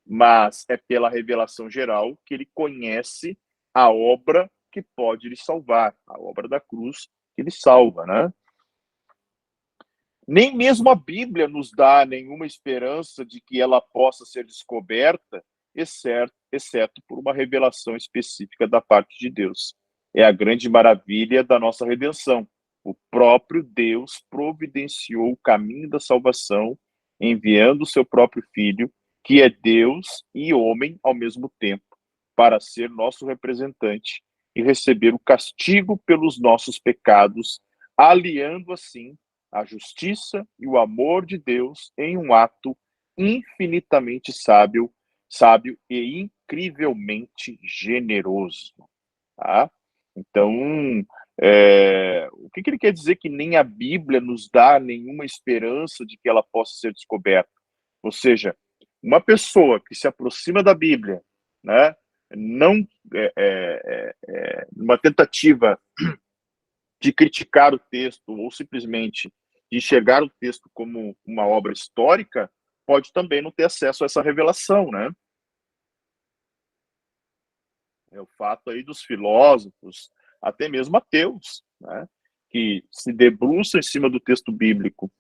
Speaker 1: Mas é pela revelação geral que ele conhece a obra que pode lhe salvar, a obra da cruz que lhe salva, né? Nem mesmo a Bíblia nos dá nenhuma esperança de que ela possa ser descoberta, exceto por uma revelação específica da parte de Deus. É a grande maravilha da nossa redenção. O próprio Deus providenciou o caminho da salvação, enviando o seu próprio Filho, que é Deus e homem ao mesmo tempo, para ser nosso representante e receber o castigo pelos nossos pecados, aliando assim a justiça e o amor de Deus em um ato infinitamente sábio e incrivelmente generoso. Tá? Então, o que ele quer dizer que nem a Bíblia nos dá nenhuma esperança de que ela possa ser descoberta? Ou seja, uma pessoa que se aproxima da Bíblia, né, não uma tentativa de criticar o texto ou simplesmente de enxergar o texto como uma obra histórica, pode também não ter acesso a essa revelação, né? É o fato aí dos filósofos, até mesmo ateus, né, que se debruçam em cima do texto bíblico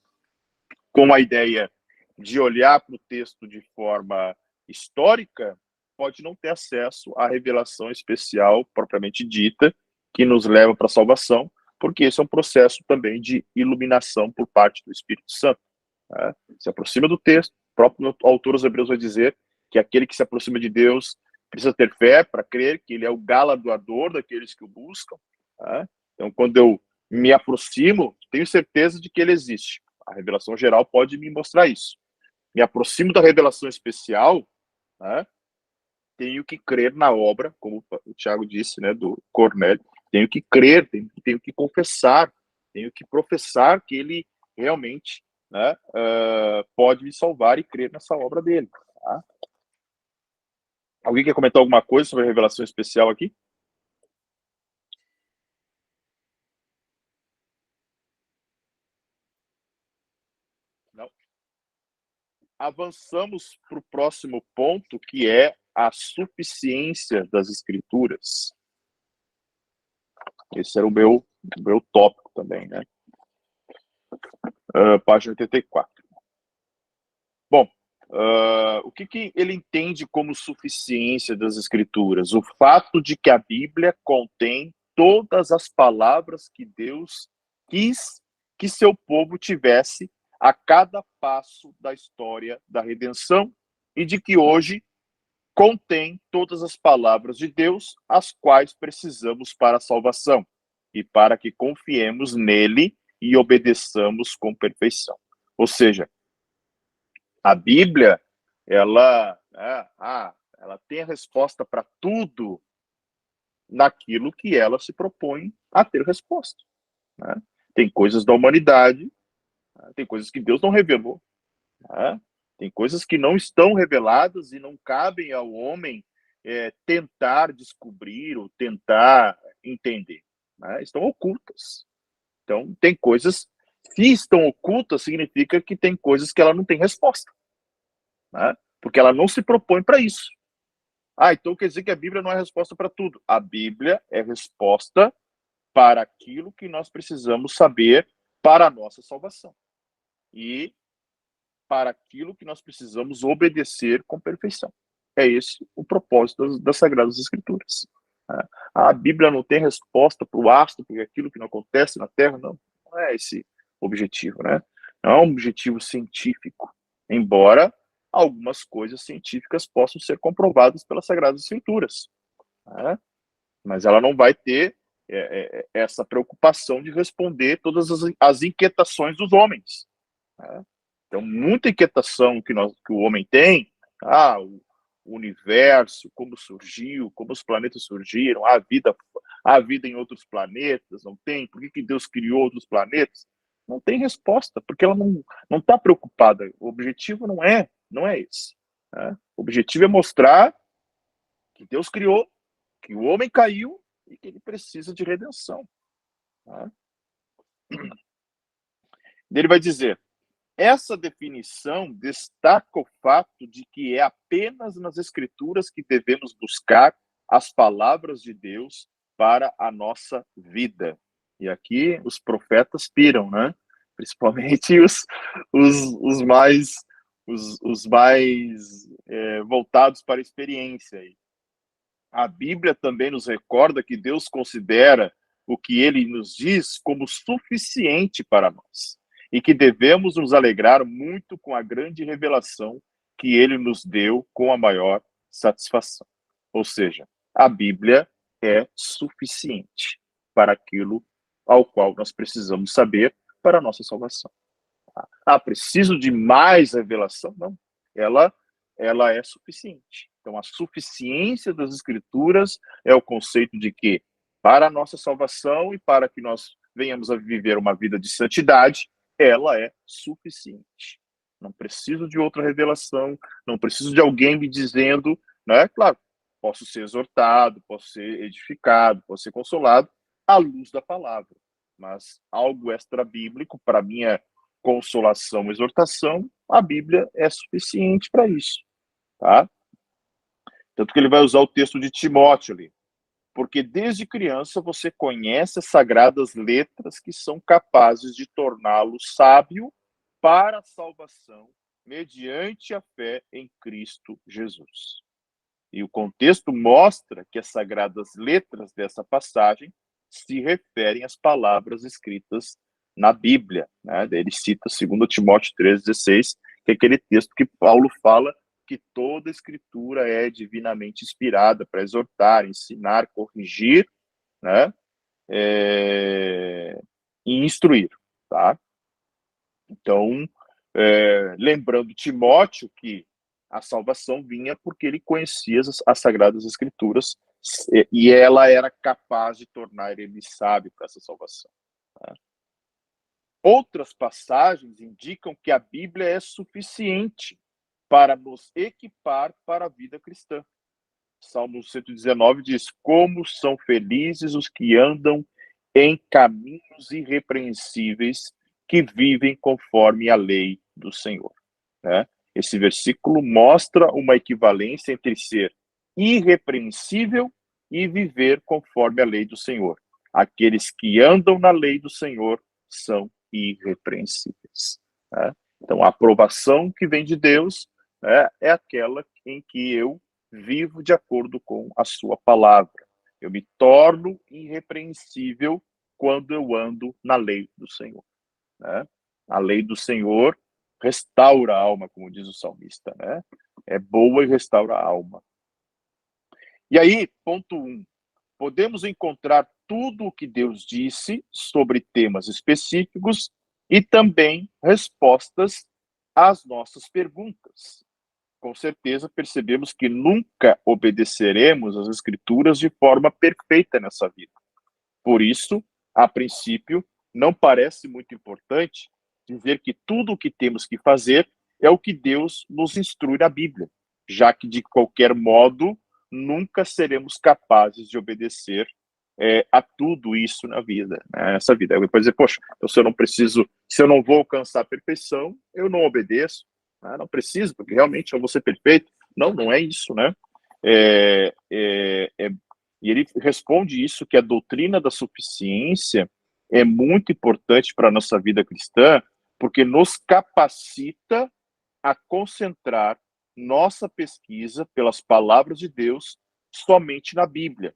Speaker 1: com a ideia de olhar para o texto de forma histórica, pode não ter acesso à revelação especial propriamente dita que nos leva para a salvação, porque esse é um processo também de iluminação por parte do Espírito Santo. Né? Se aproxima do texto, o próprio autor dos Hebreus vai dizer que aquele que se aproxima de Deus precisa ter fé para crer que ele é o galardoador daqueles que o buscam. Tá? Então, quando eu me aproximo, tenho certeza de que ele existe. A revelação geral pode me mostrar isso. Me aproximo da revelação especial, né? Tenho que crer na obra, como o Tiago disse, né, do Cornélio. Tenho que crer, tenho que confessar, tenho que professar que ele realmente, né, pode me salvar e crer nessa obra dele. Tá? Alguém quer comentar alguma coisa sobre a revelação especial aqui? Não. Avançamos para o próximo ponto, que é a suficiência das Escrituras. Esse era o meu tópico também, né? Página 84. Bom, o que ele entende como suficiência das Escrituras? O fato de que a Bíblia contém todas as palavras que Deus quis que seu povo tivesse a cada passo da história da redenção e de que hoje contém todas as palavras de Deus, as quais precisamos para a salvação e para que confiemos nele e obedeçamos com perfeição. Ou seja, a Bíblia, ela tem a resposta para tudo naquilo que ela se propõe a ter resposta. Né? Tem coisas da humanidade, tem coisas que Deus não revelou, né? Tem coisas que não estão reveladas e não cabem ao homem tentar descobrir ou tentar entender. Né? Estão ocultas. Então, tem coisas, se estão ocultas, significa que tem coisas que ela não tem resposta. Né? Porque ela não se propõe para isso. Então quer dizer que a Bíblia não é resposta para tudo. A Bíblia é resposta para aquilo que nós precisamos saber para a nossa salvação. E para aquilo que nós precisamos obedecer com perfeição. É esse o propósito das Sagradas Escrituras. A Bíblia não tem resposta para o astro, porque aquilo que não acontece na Terra, não é esse o objetivo, né? Não é um objetivo científico, embora algumas coisas científicas possam ser comprovadas pelas Sagradas Escrituras. Né? Mas ela não vai ter essa preocupação de responder todas as inquietações dos homens. Né? Então, muita inquietação que o homem tem, o universo, como surgiu, como os planetas surgiram, a vida em outros planetas, não tem? Por que Deus criou outros planetas? Não tem resposta, porque ela não está preocupada. O objetivo não é esse. Né? O objetivo é mostrar que Deus criou, que o homem caiu e que ele precisa de redenção. Né? Ele vai dizer, essa definição destaca o fato de que é apenas nas Escrituras que devemos buscar as palavras de Deus para a nossa vida. E aqui os profetas piram, né? Principalmente os mais voltados para a experiência. A Bíblia também nos recorda que Deus considera o que ele nos diz como suficiente para nós. E que devemos nos alegrar muito com a grande revelação que ele nos deu com a maior satisfação. Ou seja, a Bíblia é suficiente para aquilo ao qual nós precisamos saber para a nossa salvação. Preciso de mais revelação? Não. Ela é suficiente. Então, a suficiência das Escrituras é o conceito de que para a nossa salvação e para que nós venhamos a viver uma vida de santidade, ela é suficiente. Não preciso de outra revelação, não preciso de alguém me dizendo, né? Claro, posso ser exortado, posso ser edificado, posso ser consolado à luz da palavra, mas algo extra-bíblico para minha consolação, exortação, a Bíblia é suficiente para isso, tá? Tanto que ele vai usar o texto de Timóteo ali, porque desde criança você conhece as sagradas letras que são capazes de torná-lo sábio para a salvação mediante a fé em Cristo Jesus. E o contexto mostra que as sagradas letras dessa passagem se referem às palavras escritas na Bíblia, né? Ele cita 2 Timóteo 3,16, que é aquele texto que Paulo fala que toda a escritura é divinamente inspirada para exortar, ensinar, corrigir, né? E instruir, tá? Então, lembrando Timóteo que a salvação vinha porque ele conhecia as Sagradas Escrituras e ela era capaz de tornar ele sábio para essa salvação. Tá? Outras passagens indicam que a Bíblia é suficiente para nos equipar para a vida cristã. Salmo 119 diz: como são felizes os que andam em caminhos irrepreensíveis, que vivem conforme a lei do Senhor. Né? Esse versículo mostra uma equivalência entre ser irrepreensível e viver conforme a lei do Senhor. Aqueles que andam na lei do Senhor são irrepreensíveis. Né? Então, a aprovação que vem de Deus, né, é aquela em que eu vivo de acordo com a sua palavra. Eu me torno irrepreensível quando eu ando na lei do Senhor. Né? A lei do Senhor restaura a alma, como diz o salmista. Né? É boa e restaura a alma. E aí, ponto 1. Podemos encontrar tudo o que Deus disse sobre temas específicos e também respostas às nossas perguntas. Com certeza percebemos que nunca obedeceremos às Escrituras de forma perfeita nessa vida. Por isso, a princípio, não parece muito importante dizer que tudo o que temos que fazer é o que Deus nos instrui na Bíblia, já que, de qualquer modo, nunca seremos capazes de obedecer a tudo isso na vida, né, nessa vida. Eu vou dizer, poxa, então se eu não vou alcançar a perfeição, eu não obedeço. Não preciso, porque realmente eu vou ser perfeito. Não, não é isso, né? E ele responde isso, que a doutrina da suficiência é muito importante para a nossa vida cristã, porque nos capacita a concentrar nossa pesquisa pelas palavras de Deus somente na Bíblia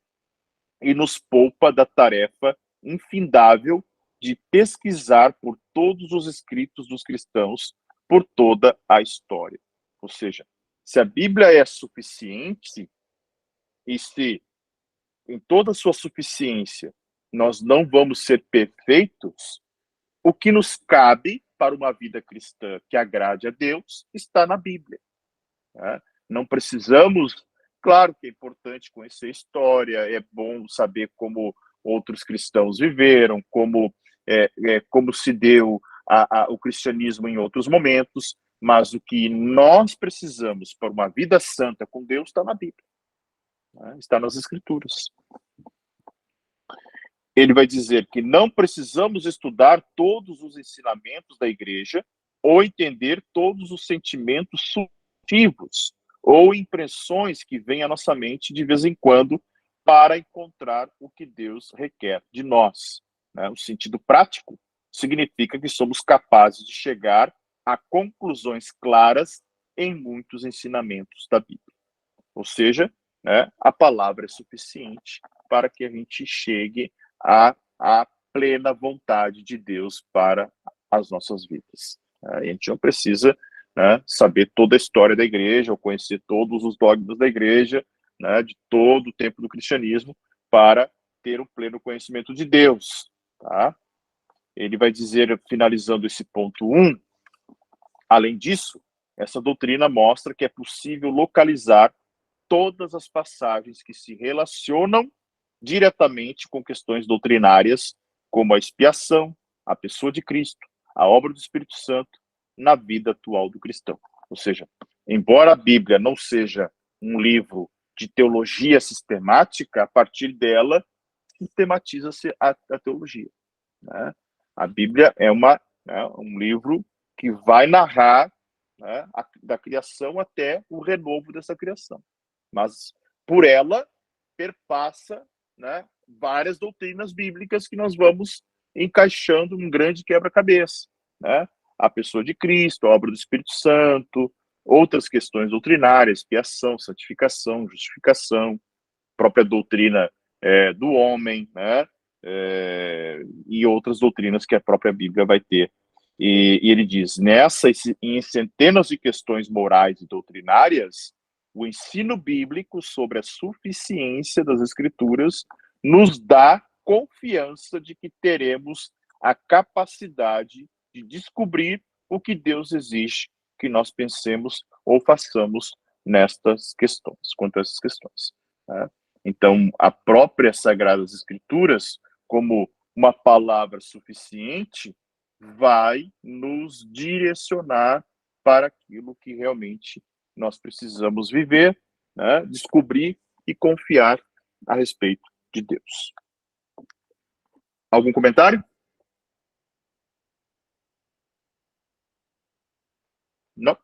Speaker 1: e nos poupa da tarefa infindável de pesquisar por todos os escritos dos cristãos por toda a história. Ou seja, se a Bíblia é suficiente e se em toda a sua suficiência nós não vamos ser perfeitos, o que nos cabe para uma vida cristã que agrade a Deus está na Bíblia. Né? Não precisamos, claro que é importante conhecer a história, é bom saber como outros cristãos viveram, como se deu o cristianismo em outros momentos, mas o que nós precisamos para uma vida santa com Deus está na Bíblia, né? Está nas Escrituras. Ele vai dizer que não precisamos estudar todos os ensinamentos da igreja ou entender todos os sentimentos subjetivos ou impressões que vêm à nossa mente de vez em quando para encontrar o que Deus requer de nós. Né? O sentido prático significa que somos capazes de chegar a conclusões claras em muitos ensinamentos da Bíblia. Ou seja, né, a palavra é suficiente para que a gente chegue à plena vontade de Deus para as nossas vidas. A gente não precisa, né, saber toda a história da igreja ou conhecer todos os dogmas da igreja, né, de todo o tempo do cristianismo, para ter um pleno conhecimento de Deus. Tá? Ele vai dizer, finalizando esse ponto 1, além disso, essa doutrina mostra que é possível localizar todas as passagens que se relacionam diretamente com questões doutrinárias, como a expiação, a pessoa de Cristo, a obra do Espírito Santo na vida atual do cristão. Ou seja, embora a Bíblia não seja um livro de teologia sistemática, a partir dela sistematiza-se a teologia, né? A Bíblia é um livro que vai narrar, né, da criação até o renovo dessa criação. Mas, por ela, perpassa, né, várias doutrinas bíblicas que nós vamos encaixando num grande quebra-cabeça, né? A pessoa de Cristo, a obra do Espírito Santo, outras questões doutrinárias, expiação, santificação, justificação, própria doutrina do homem, né? E outras doutrinas que a própria Bíblia vai ter. E ele diz, em centenas de questões morais e doutrinárias, o ensino bíblico sobre a suficiência das Escrituras nos dá confiança de que teremos a capacidade de descobrir o que Deus exige que nós pensemos ou façamos nestas questões, quanto a essas questões, né? Então, a própria Sagradas Escrituras, como uma palavra suficiente, vai nos direcionar para aquilo que realmente nós precisamos viver, né? Descobrir e confiar a respeito de Deus. Algum comentário? Não?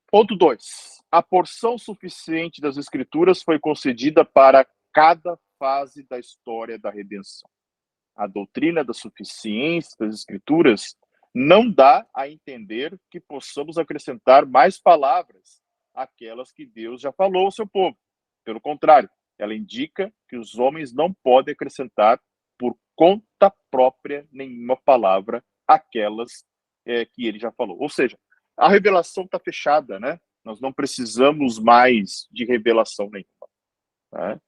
Speaker 1: Ponto 2. A porção suficiente das Escrituras foi concedida para cada fase da história da redenção. A doutrina da suficiência das Escrituras não dá a entender que possamos acrescentar mais palavras àquelas que Deus já falou ao seu povo. Pelo contrário, ela indica que os homens não podem acrescentar por conta própria nenhuma palavra àquelas que ele já falou. Ou seja, a revelação está fechada, né? Nós não precisamos mais de revelação nenhuma, né?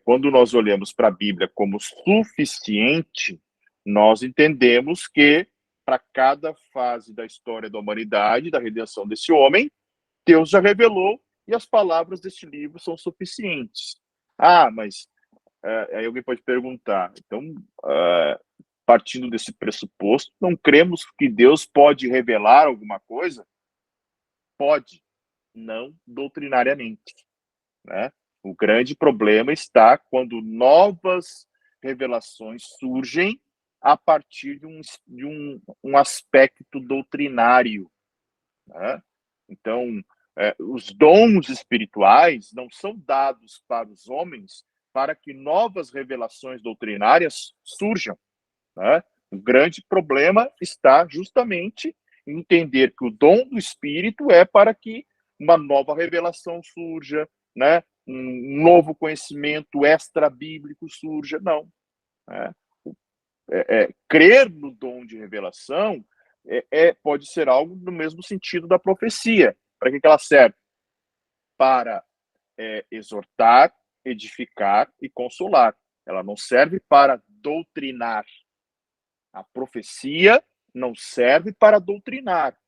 Speaker 1: Quando nós olhamos para a Bíblia como suficiente, nós entendemos que para cada fase da história da humanidade, da redenção desse homem, Deus já revelou e as palavras deste livro são suficientes. Mas aí alguém pode perguntar, então, partindo desse pressuposto, não cremos que Deus pode revelar alguma coisa? Pode, não doutrinariamente, né? O grande problema está quando novas revelações surgem a partir de um aspecto doutrinário, né? Então, os dons espirituais não são dados para os homens para que novas revelações doutrinárias surjam, né? O grande problema está justamente em entender que o dom do Espírito é para que uma nova revelação surja, né? Um novo conhecimento extra-bíblico surja. Não. Crer no dom de revelação pode ser algo no mesmo sentido da profecia. Para que ela serve? Para exortar, edificar e consolar. Ela não serve para doutrinar. A profecia não serve para doutrinar.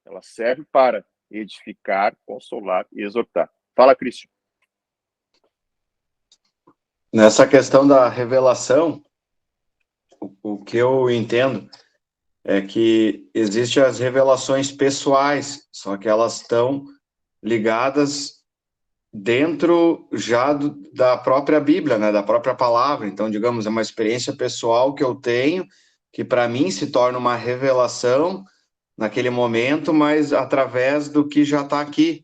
Speaker 1: Ela serve para edificar, consolar e exortar. Fala, Cristian.
Speaker 4: Nessa questão da revelação, o que eu entendo é que existem as revelações pessoais, só que elas estão ligadas dentro já da própria Bíblia, né, da própria palavra. Então, digamos, é uma experiência pessoal que eu tenho, que para mim se torna uma revelação naquele momento, mas através do que já está aqui,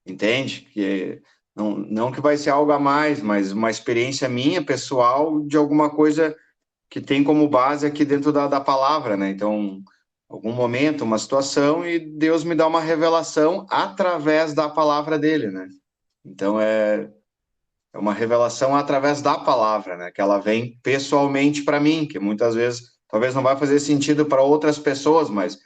Speaker 4: entende? Que não que vai ser algo a mais, mas uma experiência minha, pessoal, de alguma coisa que tem como base aqui dentro da palavra, né? Então, algum momento, uma situação, e Deus me dá uma revelação através da palavra dele, né? Então, é uma revelação através da palavra, né? Que ela vem pessoalmente para mim, que muitas vezes, talvez não vai fazer sentido para outras pessoas, mas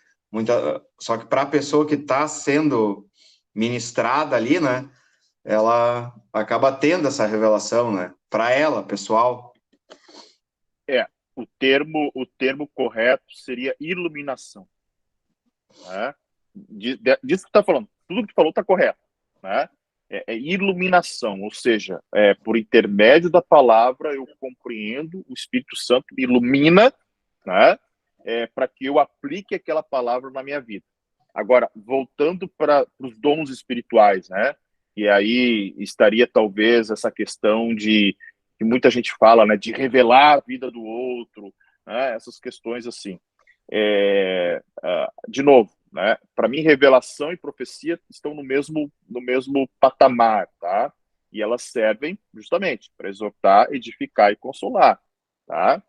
Speaker 4: só que para a pessoa que está sendo ministrada ali, né? Ela acaba tendo essa revelação, né? Para ela, pessoal.
Speaker 1: O termo correto seria iluminação, né? Disso que está falando. Tudo que tu falou está correto, né? iluminação, ou seja, por intermédio da palavra eu compreendo, o Espírito Santo me ilumina, né, para que eu aplique aquela palavra na minha vida. Agora, voltando para os dons espirituais, né, e aí estaria talvez essa questão que muita gente fala, né, de revelar a vida do outro, né, essas questões assim. De novo, né, para mim, revelação e profecia estão no mesmo patamar, tá? E elas servem justamente para exortar, edificar e consolar, tá?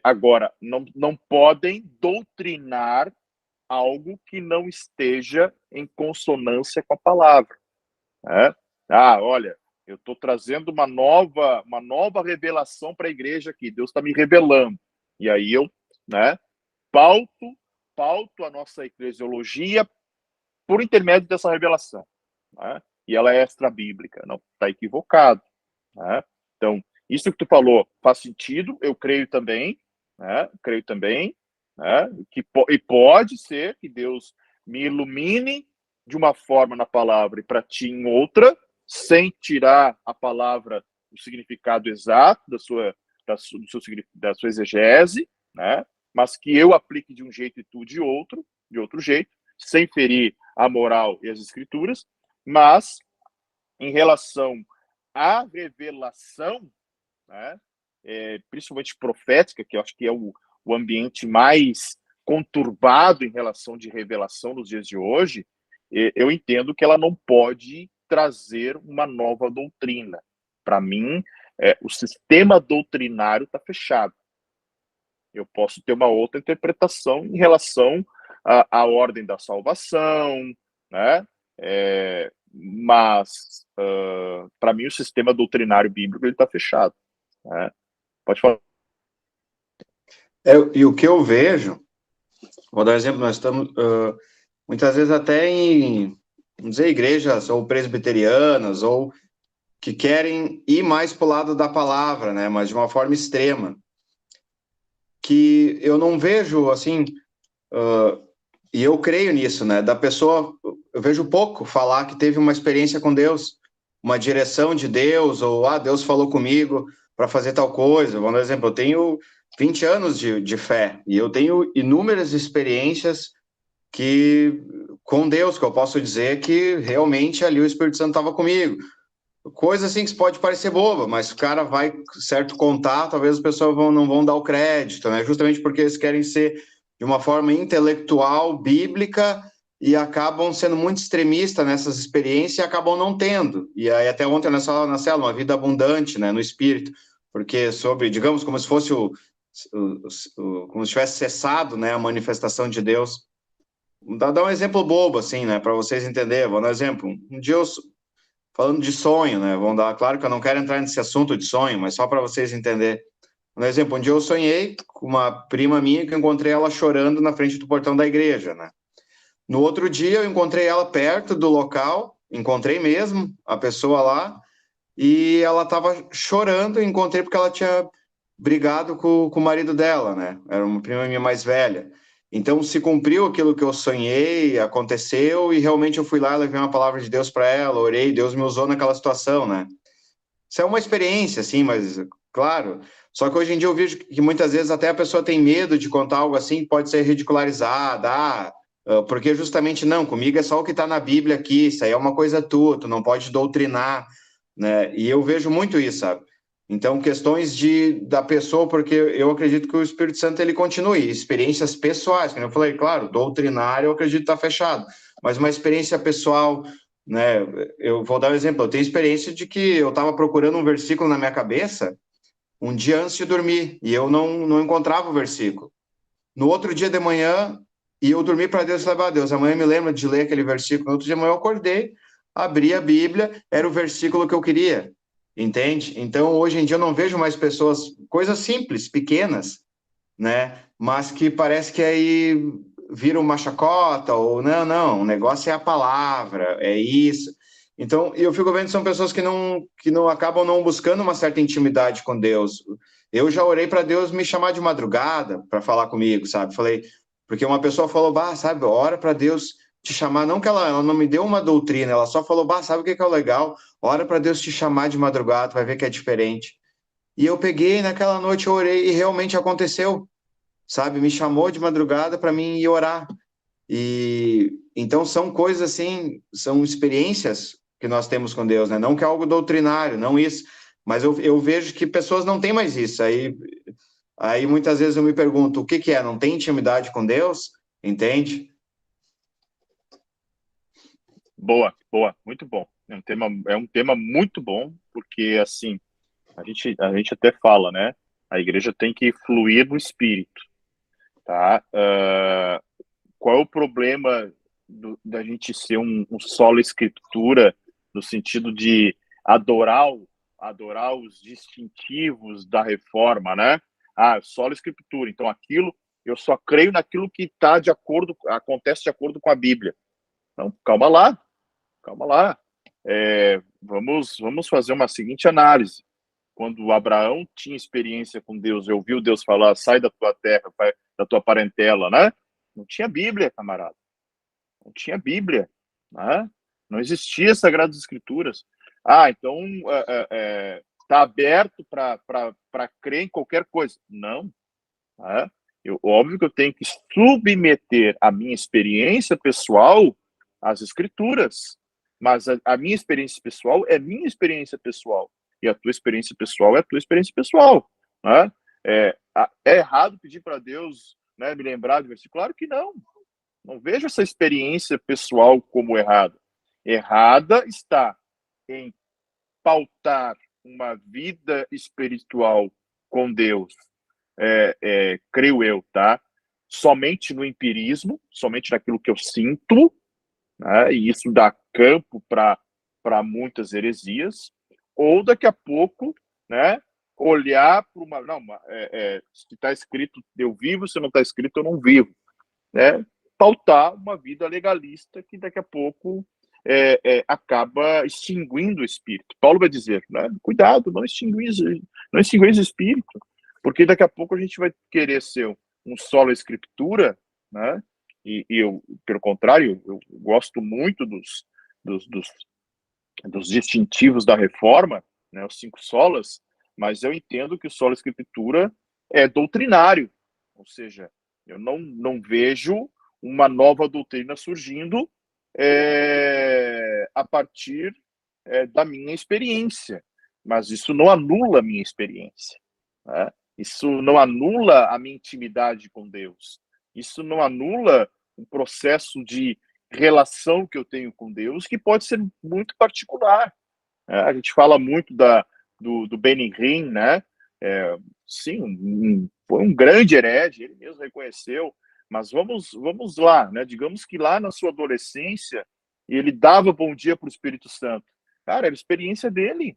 Speaker 1: Agora, não podem doutrinar algo que não esteja em consonância com a palavra, né? Olha, eu estou trazendo uma nova revelação para a igreja aqui, Deus está me revelando, e aí eu, né, pauto a nossa eclesiologia por intermédio dessa revelação, né? E ela é extra-bíblica, não está equivocado, né? Então, isso que tu falou faz sentido, eu creio também, né? Né? E pode ser que Deus me ilumine de uma forma na palavra e para ti em outra, sem tirar a palavra do significado exato da sua exegese, né? Mas que eu aplique de um jeito e tu de outro jeito, sem ferir a moral e as escrituras, mas em relação à revelação, né, principalmente profética, que eu acho que é o ambiente mais conturbado em relação de revelação nos dias de hoje, eu entendo que ela não pode trazer uma nova doutrina. Para mim, o sistema doutrinário está fechado. Eu posso ter uma outra interpretação em relação à ordem da salvação, né? Mas, para mim, o sistema doutrinário bíblico está fechado, né? Pode falar.
Speaker 4: E o que eu vejo, vou dar um exemplo, nós estamos, muitas vezes até em, vamos dizer, igrejas ou presbiterianas, ou que querem ir mais para o lado da palavra, né? Mas de uma forma extrema. Que eu não vejo, assim, e eu creio nisso, né, da pessoa, eu vejo pouco falar que teve uma experiência com Deus, uma direção de Deus, ou, Deus falou comigo para fazer tal coisa. Vamos dar um exemplo, eu tenho 20 anos de fé, e eu tenho inúmeras experiências com Deus, que eu posso dizer que realmente ali o Espírito Santo estava comigo. Coisa assim que pode parecer boba, mas o cara vai certo contar, talvez as pessoas não vão dar o crédito, né? Justamente porque eles querem ser de uma forma intelectual, bíblica, e acabam sendo muito extremistas nessas experiências e acabam não tendo. E aí até ontem na célula, uma vida abundante, né, no espírito, porque digamos, como se fosse como se tivesse cessado, né, a manifestação de Deus. Dar um exemplo bobo, assim, né, para vocês entenderem. Vou dar um exemplo. Um dia falando de sonho, né? Claro que eu não quero entrar nesse assunto de sonho, mas só para vocês entenderem. Por exemplo, um dia eu sonhei com uma prima minha que eu encontrei ela chorando na frente do portão da igreja, né? No outro dia eu encontrei ela perto do local, encontrei mesmo a pessoa lá, e ela estava chorando, encontrei porque ela tinha brigado com o marido dela, né? Era uma prima minha mais velha. Então, se cumpriu aquilo que eu sonhei, aconteceu, e realmente eu fui lá, levei uma palavra de Deus para ela, orei, Deus me usou naquela situação, né? Isso é uma experiência, assim, mas, claro, só que hoje em dia eu vejo que muitas vezes até a pessoa tem medo de contar algo assim que pode ser ridicularizada, porque justamente, não, comigo é só o que está na Bíblia aqui, isso aí é uma coisa tua, tu não pode doutrinar, né? E eu vejo muito isso, sabe? Então, questões da pessoa, porque eu acredito que o Espírito Santo ele continue, experiências pessoais, como eu falei, claro, doutrinário eu acredito que está fechado, mas uma experiência pessoal, né? Eu vou dar um exemplo, eu tenho experiência de que eu estava procurando um versículo na minha cabeça um dia antes de dormir, e eu não encontrava o versículo. No outro dia de manhã, e eu dormi para Deus e falei, Deus, amanhã me lembra de ler aquele versículo. No outro dia de manhã eu acordei, abri a Bíblia, era o versículo que eu queria. Entende? Então, hoje em dia, eu não vejo mais pessoas, coisas simples, pequenas, né? Mas que parece que aí vira uma chacota, ou não, o negócio é a palavra, é isso. Então, eu fico vendo que são pessoas que não acabam não buscando uma certa intimidade com Deus. Eu já orei para Deus me chamar de madrugada para falar comigo, sabe? Falei, porque uma pessoa falou, sabe, ora para Deus te chamar, não que ela não me deu uma doutrina, ela só falou, bah, sabe o que é o legal? Ora para Deus te chamar de madrugada, vai ver que é diferente. E eu peguei, naquela noite eu orei e realmente aconteceu, sabe? Me chamou de madrugada para mim ir orar. E então são coisas assim, são experiências que nós temos com Deus, né? Não que é algo doutrinário, não isso, mas eu vejo que pessoas não têm mais isso. Aí muitas vezes eu me pergunto, o que que é? Não tem intimidade com Deus? Entende?
Speaker 1: Boa, muito bom. É um tema muito bom, porque assim, a gente até fala, né? A igreja tem que fluir no espírito, tá? Qual é o problema da gente ser um solo escritura, no sentido de adorar, adorar os distintivos da reforma, né? Ah, solo escritura. Então, aquilo, eu só creio naquilo que está de acordo, acontece de acordo com a Bíblia. Então, calma lá. Vamos fazer uma seguinte análise. Quando Abraão tinha experiência com Deus, ouviu Deus falar, sai da tua terra, da tua parentela, né? Não tinha Bíblia, camarada. Não tinha Bíblia, né? Não existia Sagradas Escrituras. Então está aberto para crer em qualquer coisa. Não. Né? Óbvio que eu tenho que submeter a minha experiência pessoal às Escrituras, mas a minha experiência pessoal é minha experiência pessoal, e a tua experiência pessoal é a tua experiência pessoal. Né? É errado pedir para Deus, né, me lembrar do versículo? Claro que não. Não vejo essa experiência pessoal como errada. Errada está em pautar uma vida espiritual com Deus, creio eu, tá? Somente no empirismo, somente naquilo que eu sinto, né? E isso dá campo para muitas heresias, ou daqui a pouco, né? Olhar para uma. Não, se está escrito eu vivo, se não está escrito eu não vivo, né? Pautar uma vida legalista que daqui a pouco acaba extinguindo o espírito. Paulo vai dizer, né? Cuidado, não extinguis o espírito, porque daqui a pouco a gente vai querer ser um solo escritura, né? E eu, pelo contrário, eu gosto muito dos distintivos da reforma, né? Os 5 solas, mas eu entendo que o solo escritura é doutrinário, ou seja, eu não vejo uma nova doutrina surgindo a partir da minha experiência, mas isso não anula a minha experiência, né? Isso não anula a minha intimidade com Deus, isso não anula o processo de relação que eu tenho com Deus, que pode ser muito particular. Né? A gente fala muito do Benny Hinn, né? Sim, foi um grande herege, ele mesmo reconheceu, mas vamos lá, né? Digamos que lá na sua adolescência ele dava bom dia para o Espírito Santo. Cara, era a experiência dele.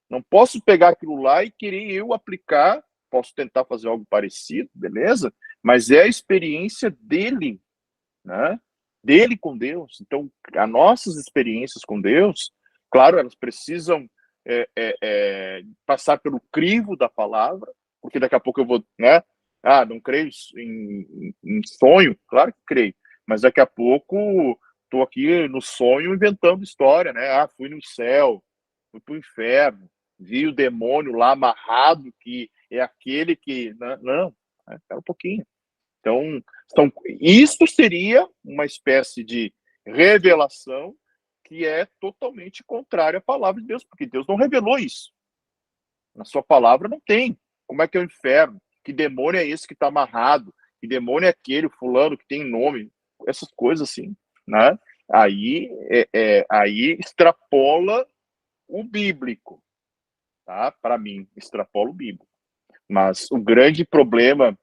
Speaker 1: Não posso pegar aquilo lá e querer eu aplicar, posso tentar fazer algo parecido, beleza? Mas é a experiência dele, né? Dele com Deus. Então, as nossas experiências com Deus, claro, elas precisam passar pelo crivo da palavra, porque daqui a pouco eu vou, né? Não creio em sonho? Claro que creio, mas daqui a pouco estou aqui no sonho inventando história, né? Fui no céu, fui para o inferno, vi o demônio lá amarrado, que é aquele que... Não, espera um pouquinho. Então, isso seria uma espécie de revelação que é totalmente contrária à palavra de Deus, porque Deus não revelou isso. Na sua palavra não tem. Como é que é o inferno? Que demônio é esse que está amarrado? Que demônio é aquele, fulano, que tem nome? Essas coisas assim, né? Aí extrapola o bíblico, tá? Para mim, extrapola o bíblico. Mas o grande problema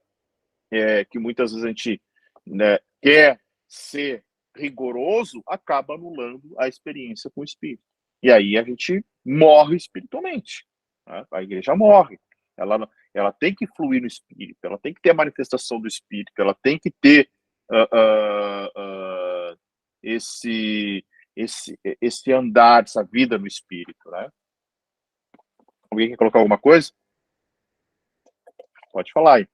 Speaker 1: que muitas vezes a gente, né, quer ser rigoroso, acaba anulando a experiência com o Espírito. E aí a gente morre espiritualmente. Né? A igreja morre. Ela tem que fluir no Espírito, ela tem que ter a manifestação do Espírito, ela tem que ter esse andar, essa vida no Espírito. Né? Alguém quer colocar alguma coisa? Pode falar aí.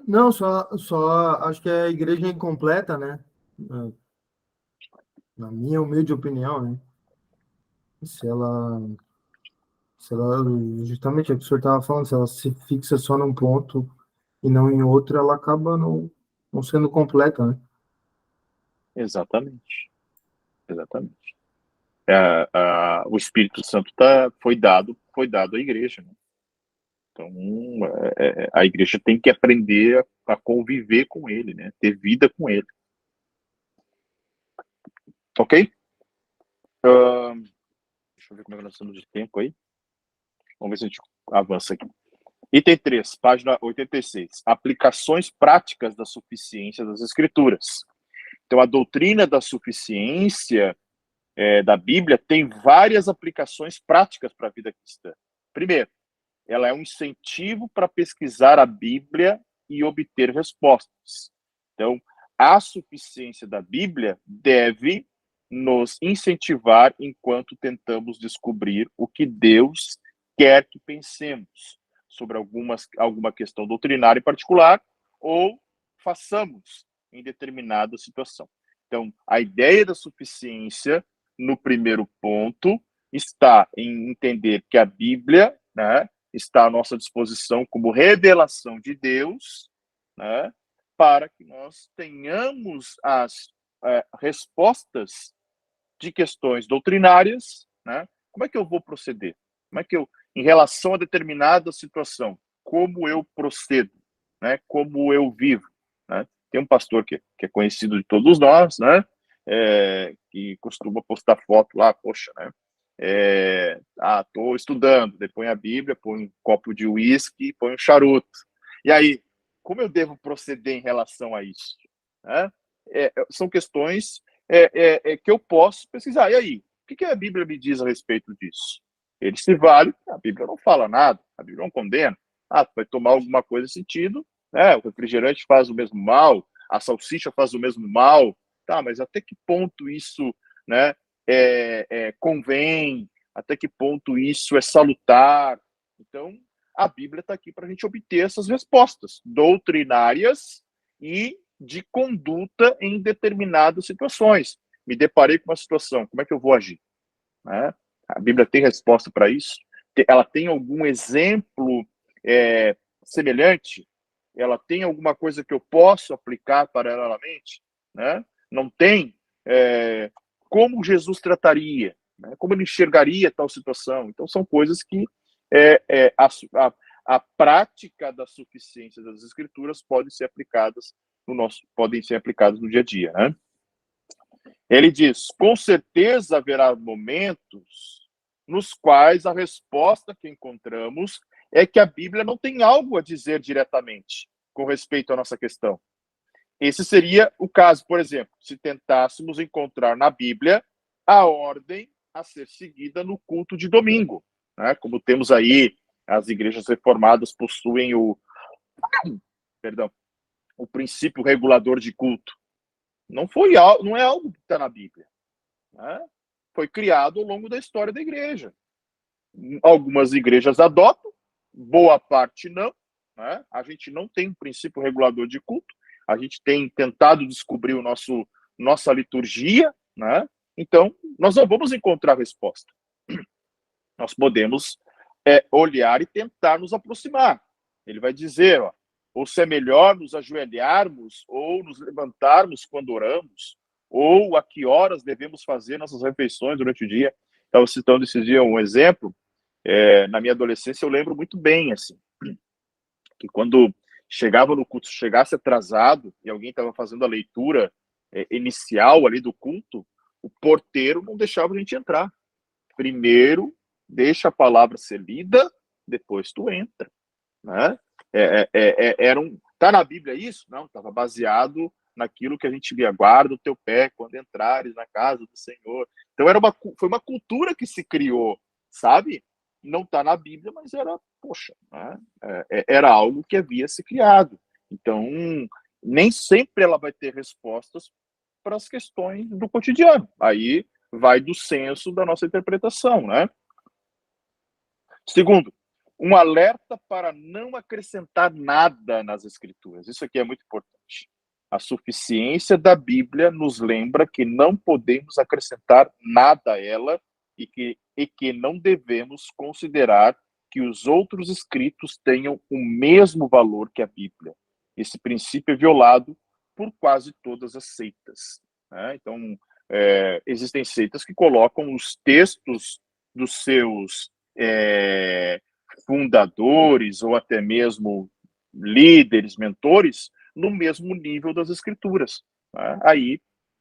Speaker 2: Não, só acho que a igreja é incompleta, né? Na minha humilde opinião, né? Se ela, se ela, justamente é o que o senhor estava falando, se ela se fixa só num ponto e não em outro, ela acaba não sendo completa, né?
Speaker 1: Exatamente. Exatamente. O Espírito Santo foi dado à igreja, né? Então, a igreja tem que aprender a conviver com ele, né? Ter vida com ele. Ok? Deixa eu ver como é que nós estamos de tempo aí. Vamos ver se a gente avança aqui. Item 3, página 86. Aplicações práticas da suficiência das Escrituras. Então, a doutrina da suficiência da Bíblia tem várias aplicações práticas para a vida cristã. Primeiro, ela é um incentivo para pesquisar a Bíblia e obter respostas. Então, a suficiência da Bíblia deve nos incentivar enquanto tentamos descobrir o que Deus quer que pensemos sobre alguma questão doutrinária em particular ou façamos em determinada situação. Então, a ideia da suficiência, no primeiro ponto, está em entender que a Bíblia, né, está à nossa disposição como revelação de Deus, né, para que nós tenhamos as respostas de questões doutrinárias, né? Como é que eu vou proceder? Como é que eu, em relação a determinada situação, como eu procedo, né? Como eu vivo, né? Tem um pastor que é conhecido de todos nós, né? Que costuma postar foto lá, poxa, né? Estou estudando, depois põe a Bíblia, põe um copo de uísque, põe um charuto. E aí, como eu devo proceder em relação a isso? Né? São questões que eu posso pesquisar. E aí, o que a Bíblia me diz a respeito disso? Ele se vale, a Bíblia não fala nada, a Bíblia não condena. Vai tomar alguma coisa nesse sentido, né? O refrigerante faz o mesmo mal, a salsicha faz o mesmo mal, tá? Mas até que ponto isso, né, convém? Até que ponto isso é salutar? Então, a Bíblia está aqui para a gente obter essas respostas doutrinárias e de conduta em determinadas situações. Me deparei com uma situação, como é que eu vou agir? Né? A Bíblia tem resposta para isso? Ela tem algum exemplo semelhante? Ela tem alguma coisa que eu posso aplicar paralelamente? Né? Não tem? Como Jesus trataria? Né? Como ele enxergaria tal situação? Então, são coisas que a prática da suficiência das Escrituras podem ser aplicadas no dia a dia, né? Ele diz: com certeza haverá momentos nos quais a resposta que encontramos é que a Bíblia não tem algo a dizer diretamente com respeito à nossa questão. Esse seria o caso, por exemplo, se tentássemos encontrar na Bíblia a ordem a ser seguida no culto de domingo, né? Como temos aí, as igrejas reformadas possuem o princípio regulador de culto. Não é algo que está na Bíblia, né? Foi criado ao longo da história da igreja. Algumas igrejas adotam, boa parte não, né? A gente não tem um princípio regulador de culto. A gente tem tentado descobrir nossa liturgia, né? Então, nós não vamos encontrar resposta. Nós podemos olhar e tentar nos aproximar. Ele vai dizer, ou se é melhor nos ajoelharmos ou nos levantarmos quando oramos, ou a que horas devemos fazer nossas refeições durante o dia. Estava citando esse dia um exemplo. Na minha adolescência, eu lembro muito bem, assim, que quando chegava no culto, chegasse atrasado e alguém estava fazendo a leitura inicial ali do culto, o porteiro não deixava a gente entrar. Primeiro, deixa a palavra ser lida, depois tu entra, né? Tá na Bíblia isso? Não, estava baseado naquilo que a gente via: guarda o teu pé quando entrares na casa do Senhor. Então foi uma cultura que se criou, sabe? Não está na Bíblia, mas né? Era algo que havia se criado. Então, nem sempre ela vai ter respostas para as questões do cotidiano. Aí vai do senso da nossa interpretação, né? Segundo, um alerta para não acrescentar nada nas Escrituras. Isso aqui é muito importante. A suficiência da Bíblia nos lembra que não podemos acrescentar nada a ela e que não devemos considerar que os outros escritos tenham o mesmo valor que a Bíblia. Esse princípio é violado por quase todas as seitas, né? Então, existem seitas que colocam os textos dos seus fundadores ou até mesmo líderes, mentores, no mesmo nível das Escrituras, né?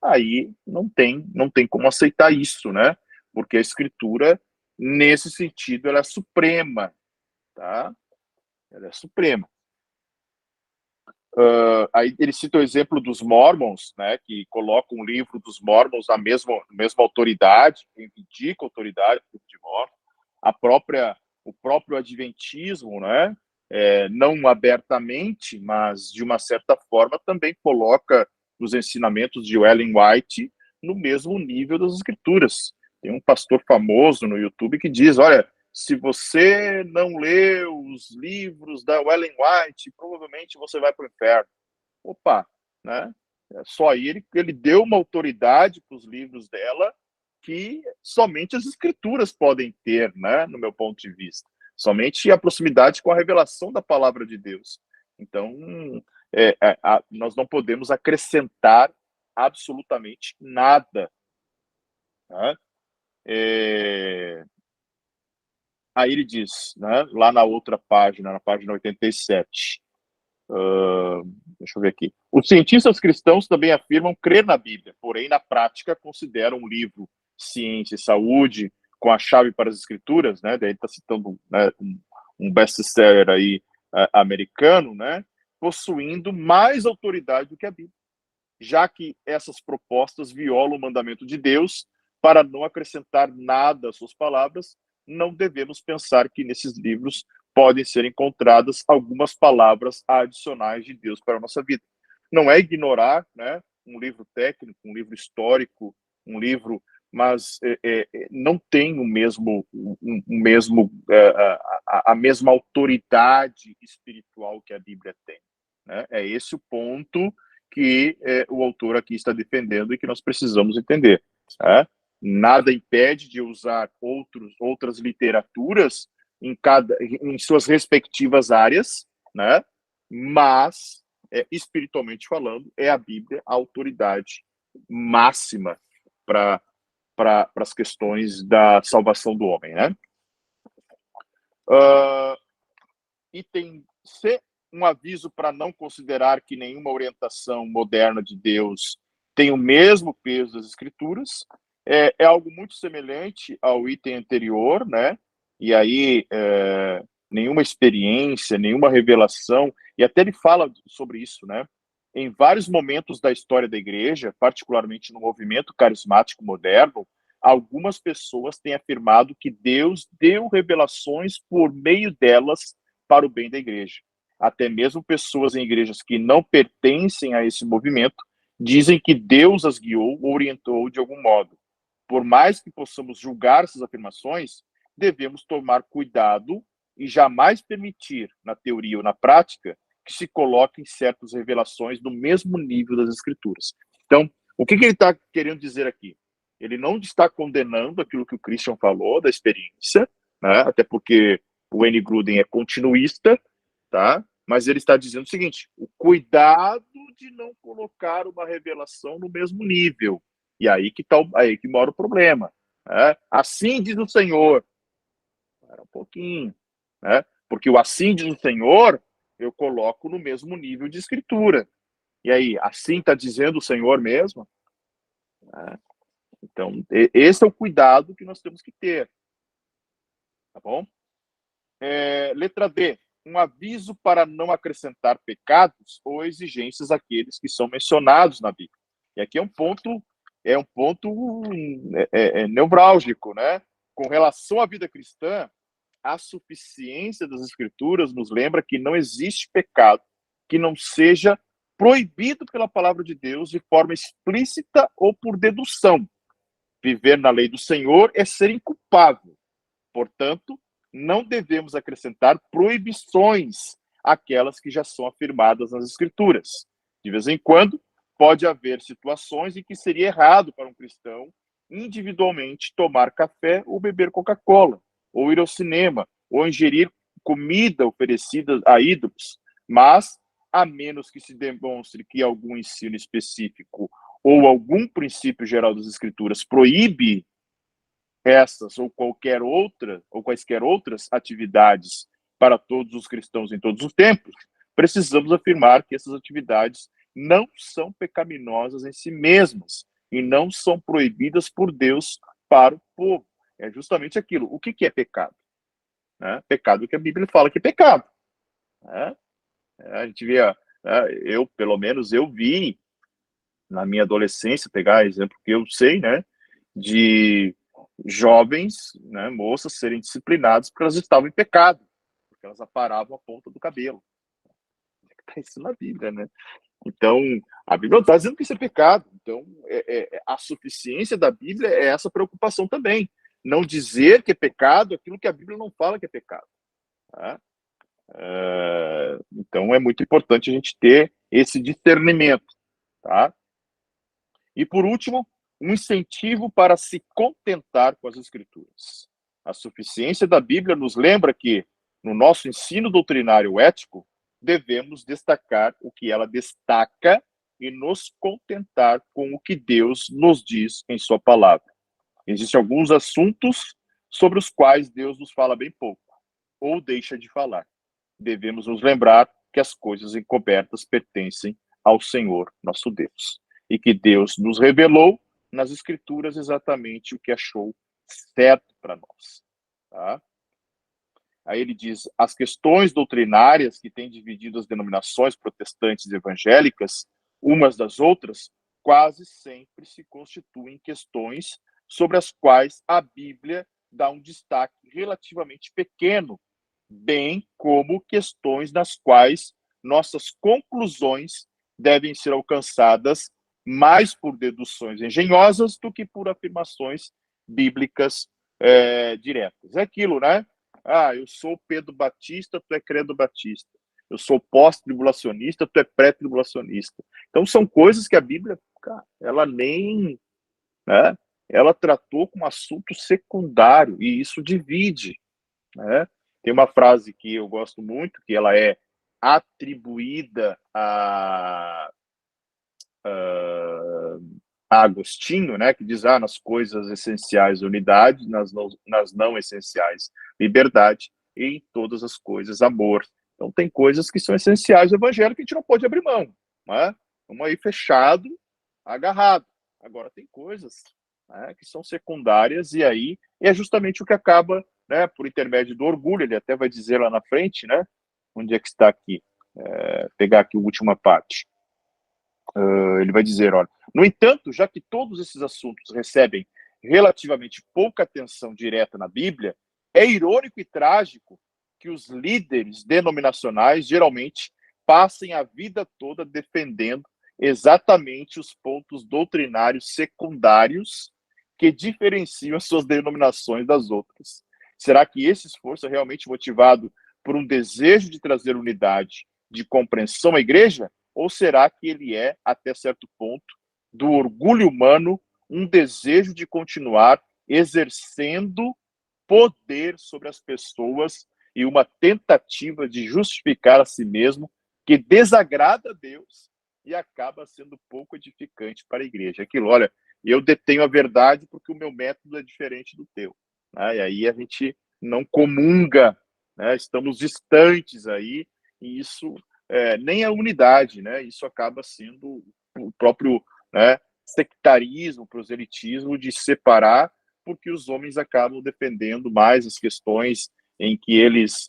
Speaker 1: Aí não tem como aceitar isso, né? Porque a Escritura, nesse sentido, ela é suprema, tá? Ela é suprema. Aí ele cita o exemplo dos Mormons, né, que colocam o livro dos Mormons na mesma autoridade, reivindica a autoridade do livro de Mormon, o próprio Adventismo, né, não abertamente, mas de uma certa forma também coloca os ensinamentos de Ellen White no mesmo nível das Escrituras. Tem um pastor famoso no YouTube que diz, olha, se você não leu os livros da Ellen White, provavelmente você vai para o inferno. Opa, né? Só aí ele deu uma autoridade para os livros dela que somente as Escrituras podem ter, né? No meu ponto de vista. Somente a proximidade com a revelação da palavra de Deus. Então, nós não podemos acrescentar absolutamente nada. Tá? Aí ele diz, né, lá na outra página, na página 87, deixa eu ver aqui. Os cientistas cristãos também afirmam crer na Bíblia, porém, na prática, consideram o livro Ciência e Saúde com a chave para as Escrituras, né, daí ele está citando, né, um best-seller aí, americano, né, possuindo mais autoridade do que a Bíblia, já que essas propostas violam o mandamento de Deus para não acrescentar nada às suas palavras. Não devemos pensar que nesses livros podem ser encontradas algumas palavras adicionais de Deus para a nossa vida. Não é ignorar, né, um livro técnico, um livro histórico, um livro, mas não tem a mesma autoridade espiritual que a Bíblia tem, né? É esse o ponto que o autor aqui está defendendo e que nós precisamos entender, né? Nada impede de usar outras literaturas em suas respectivas áreas, né? Mas, espiritualmente falando, é a Bíblia a autoridade máxima para as questões da salvação do homem, né? Item C, um aviso para não considerar que nenhuma orientação moderna de Deus tem o mesmo peso das Escrituras. É algo muito semelhante ao item anterior, né? E aí, nenhuma experiência, nenhuma revelação, e até ele fala sobre isso, né? Em vários momentos da história da igreja, particularmente no movimento carismático moderno, algumas pessoas têm afirmado que Deus deu revelações por meio delas para o bem da igreja. Até mesmo pessoas em igrejas que não pertencem a esse movimento dizem que Deus as guiou ou orientou de algum modo. Por mais que possamos julgar essas afirmações, devemos tomar cuidado e jamais permitir, na teoria ou na prática, que se coloquem certas revelações no mesmo nível das Escrituras. Então, o que ele está querendo dizer aqui? Ele não está condenando aquilo que o Christian falou da experiência, né? Até porque o N. Gruden é continuista, tá? Mas ele está dizendo o seguinte: o cuidado de não colocar uma revelação no mesmo nível. E aí que mora o problema, né? Assim diz o Senhor. Espera um pouquinho, né? Porque o assim diz o Senhor eu coloco no mesmo nível de escritura. E aí, assim está dizendo o Senhor mesmo? Então, esse é o cuidado que nós temos que ter. Tá bom? Letra D. Um aviso para não acrescentar pecados ou exigências àqueles que são mencionados na Bíblia. E aqui é um ponto nevrálgico, né? Com relação à vida cristã, a suficiência das Escrituras nos lembra que não existe pecado que não seja proibido pela palavra de Deus de forma explícita ou por dedução. Viver na lei do Senhor é ser inculpável. Portanto, não devemos acrescentar proibições àquelas que já são afirmadas nas Escrituras. De vez em quando, pode haver situações em que seria errado para um cristão individualmente tomar café ou beber Coca-Cola, ou ir ao cinema, ou ingerir comida oferecida a ídolos, mas, a menos que se demonstre que algum ensino específico ou algum princípio geral das Escrituras proíbe essas ou quaisquer outras atividades para todos os cristãos em todos os tempos, precisamos afirmar que essas atividades não são pecaminosas em si mesmas e não são proibidas por Deus para o povo. É justamente aquilo. O que é pecado? Pecado que a Bíblia fala que é pecado. A gente vê, eu, pelo menos, eu vi na minha adolescência, pegar exemplo que eu sei, de jovens, moças serem disciplinadas porque elas estavam em pecado, porque elas aparavam a ponta do cabelo. Está isso na Bíblia, Então, a Bíblia não está dizendo que isso é pecado. Então, a suficiência da Bíblia é essa preocupação também. Não dizer que é pecado aquilo que a Bíblia não fala que é pecado. Então, é muito importante a gente ter esse discernimento. E, por último, um incentivo para se contentar com as Escrituras. A suficiência da Bíblia nos lembra que, no nosso ensino doutrinário ético, devemos destacar o que ela destaca e nos contentar com o que Deus nos diz em sua palavra. Existem alguns assuntos sobre os quais Deus nos fala bem pouco, ou deixa de falar. Devemos nos lembrar que as coisas encobertas pertencem ao Senhor, nosso Deus, e que Deus nos revelou nas Escrituras exatamente o que achou certo para nós. Aí ele diz, as questões doutrinárias que têm dividido as denominações protestantes e evangélicas umas das outras, quase sempre se constituem questões sobre as quais a Bíblia dá um destaque relativamente pequeno, bem como questões nas quais nossas conclusões devem ser alcançadas mais por deduções engenhosas do que por afirmações bíblicas diretas. É aquilo, eu sou Pedro Batista, tu é Credo Batista. Eu sou pós-tribulacionista, tu é pré-tribulacionista. Então, são coisas que a Bíblia, ela nem... ela tratou como assunto secundário, e isso divide. Tem uma frase que eu gosto muito, que ela é atribuída a Agostinho, que diz, nas coisas essenciais unidade, nas não essenciais liberdade, e em todas as coisas amor. Então tem coisas que são essenciais do evangelho que a gente não pode abrir mão. Vamos aí fechado, agarrado. Agora tem coisas que são secundárias, e aí é justamente o que acaba, por intermédio do orgulho, ele até vai dizer lá na frente, onde é que está aqui? Pegar aqui a última parte. Ele vai dizer, olha, no entanto, já que todos esses assuntos recebem relativamente pouca atenção direta na Bíblia, é irônico e trágico que os líderes denominacionais geralmente passem a vida toda defendendo exatamente os pontos doutrinários secundários que diferenciam as suas denominações das outras. Será que esse esforço é realmente motivado por um desejo de trazer unidade, de compreensão à igreja? Ou será que ele é, até certo ponto, do orgulho humano, um desejo de continuar exercendo poder sobre as pessoas e uma tentativa de justificar a si mesmo que desagrada a Deus e acaba sendo pouco edificante para a igreja? Aquilo, olha, eu detenho a verdade porque o meu método é diferente do teu. E aí a gente não comunga, estamos distantes aí, e isso... nem a unidade, isso acaba sendo o próprio sectarismo, proselitismo de separar, porque os homens acabam defendendo mais as questões em que eles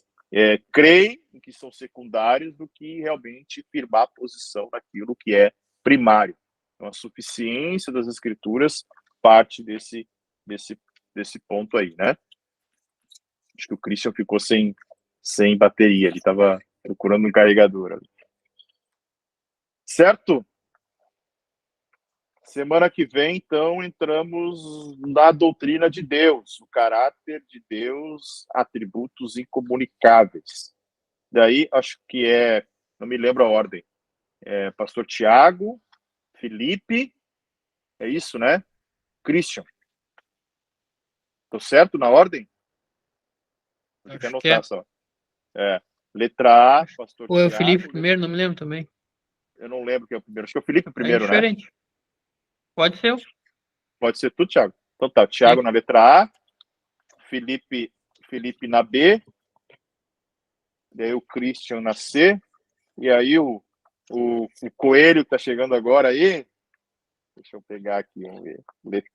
Speaker 1: creem, em que são secundários, do que realmente firmar a posição naquilo que é primário. Então, a suficiência das Escrituras parte desse ponto aí, Acho que o Christian ficou sem bateria, ele estava procurando um carregador. Certo? Semana que vem, então, entramos na doutrina de Deus, o caráter de Deus, atributos incomunicáveis. Daí, acho que não me lembro a ordem, Pastor Tiago, Felipe, é isso, né? Christian. Tô certo na ordem? Tem que anotar só. Letra A, Pastor
Speaker 3: Ou é o
Speaker 1: Tiago.
Speaker 3: Felipe primeiro, não me lembro também.
Speaker 1: Eu não lembro quem é o primeiro. Acho que é o Felipe primeiro,
Speaker 3: é diferente.
Speaker 1: Né?
Speaker 3: Pode ser.
Speaker 1: Pode ser tu, Thiago. Então tá, Thiago na letra A, Felipe na B, daí o Christian na C, e aí o Coelho que tá chegando agora aí, deixa eu pegar aqui, vamos ver,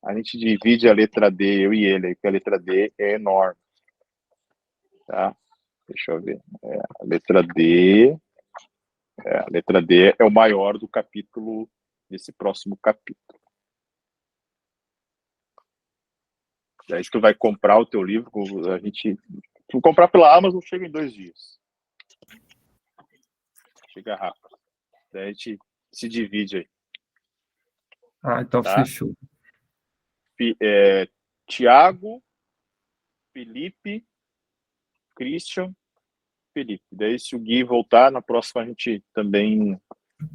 Speaker 1: a gente divide a letra D, eu e ele, porque a letra D é enorme, tá? Deixa eu ver, a letra D é o maior do capítulo, desse próximo capítulo. Daí tu vai comprar o teu livro, tu comprar pela Amazon, chega em 2 dias. Chega rápido. Daí a gente se divide aí.
Speaker 5: Então
Speaker 1: tá?
Speaker 5: fechou.
Speaker 1: Tiago, Felipe, Christian, Felipe. Daí se o Gui voltar, na próxima a gente também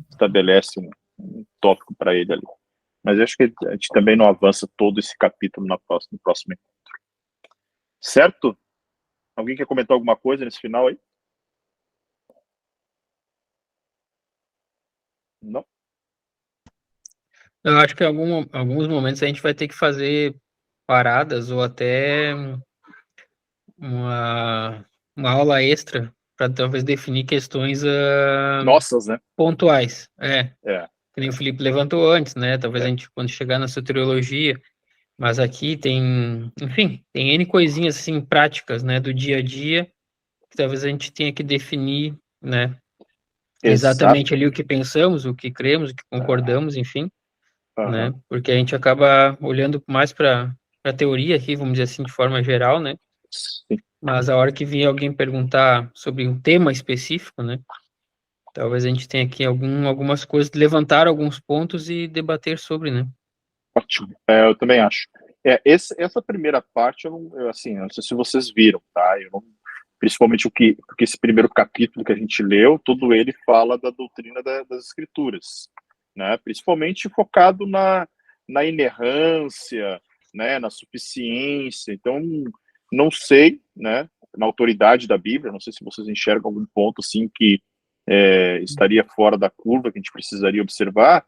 Speaker 1: estabelece um tópico para ele ali. Mas eu acho que a gente também não avança todo esse capítulo no próximo encontro. Certo? Alguém quer comentar alguma coisa nesse final aí? Não?
Speaker 3: Eu acho que em alguns momentos a gente vai ter que fazer paradas ou até uma aula extra para talvez definir questões
Speaker 1: Nossas, né?
Speaker 3: pontuais. Que nem o
Speaker 1: É.
Speaker 3: Felipe levantou antes, né? Talvez a gente, quando chegar na soteriologia, mas aqui tem, enfim, tem N coisinhas assim práticas, né, do dia a dia, que talvez a gente tenha que definir, né, exatamente ali o que pensamos, o que cremos, o que concordamos, enfim, né? Porque a gente acaba olhando mais para a teoria aqui, vamos dizer assim, de forma geral, né?
Speaker 1: Sim.
Speaker 3: Mas a hora que vier alguém perguntar sobre um tema específico, né? Talvez a gente tenha aqui algumas coisas, levantar alguns pontos e debater sobre, né?
Speaker 1: Ótimo. Eu também acho. Essa primeira parte, eu não sei se vocês viram, tá? Principalmente porque esse primeiro capítulo que a gente leu, todo ele fala da doutrina das escrituras, né? Principalmente focado na inerrância, né? Na suficiência. Então, não sei, né? Na autoridade da Bíblia, não sei se vocês enxergam algum ponto assim que estaria fora da curva, que a gente precisaria observar.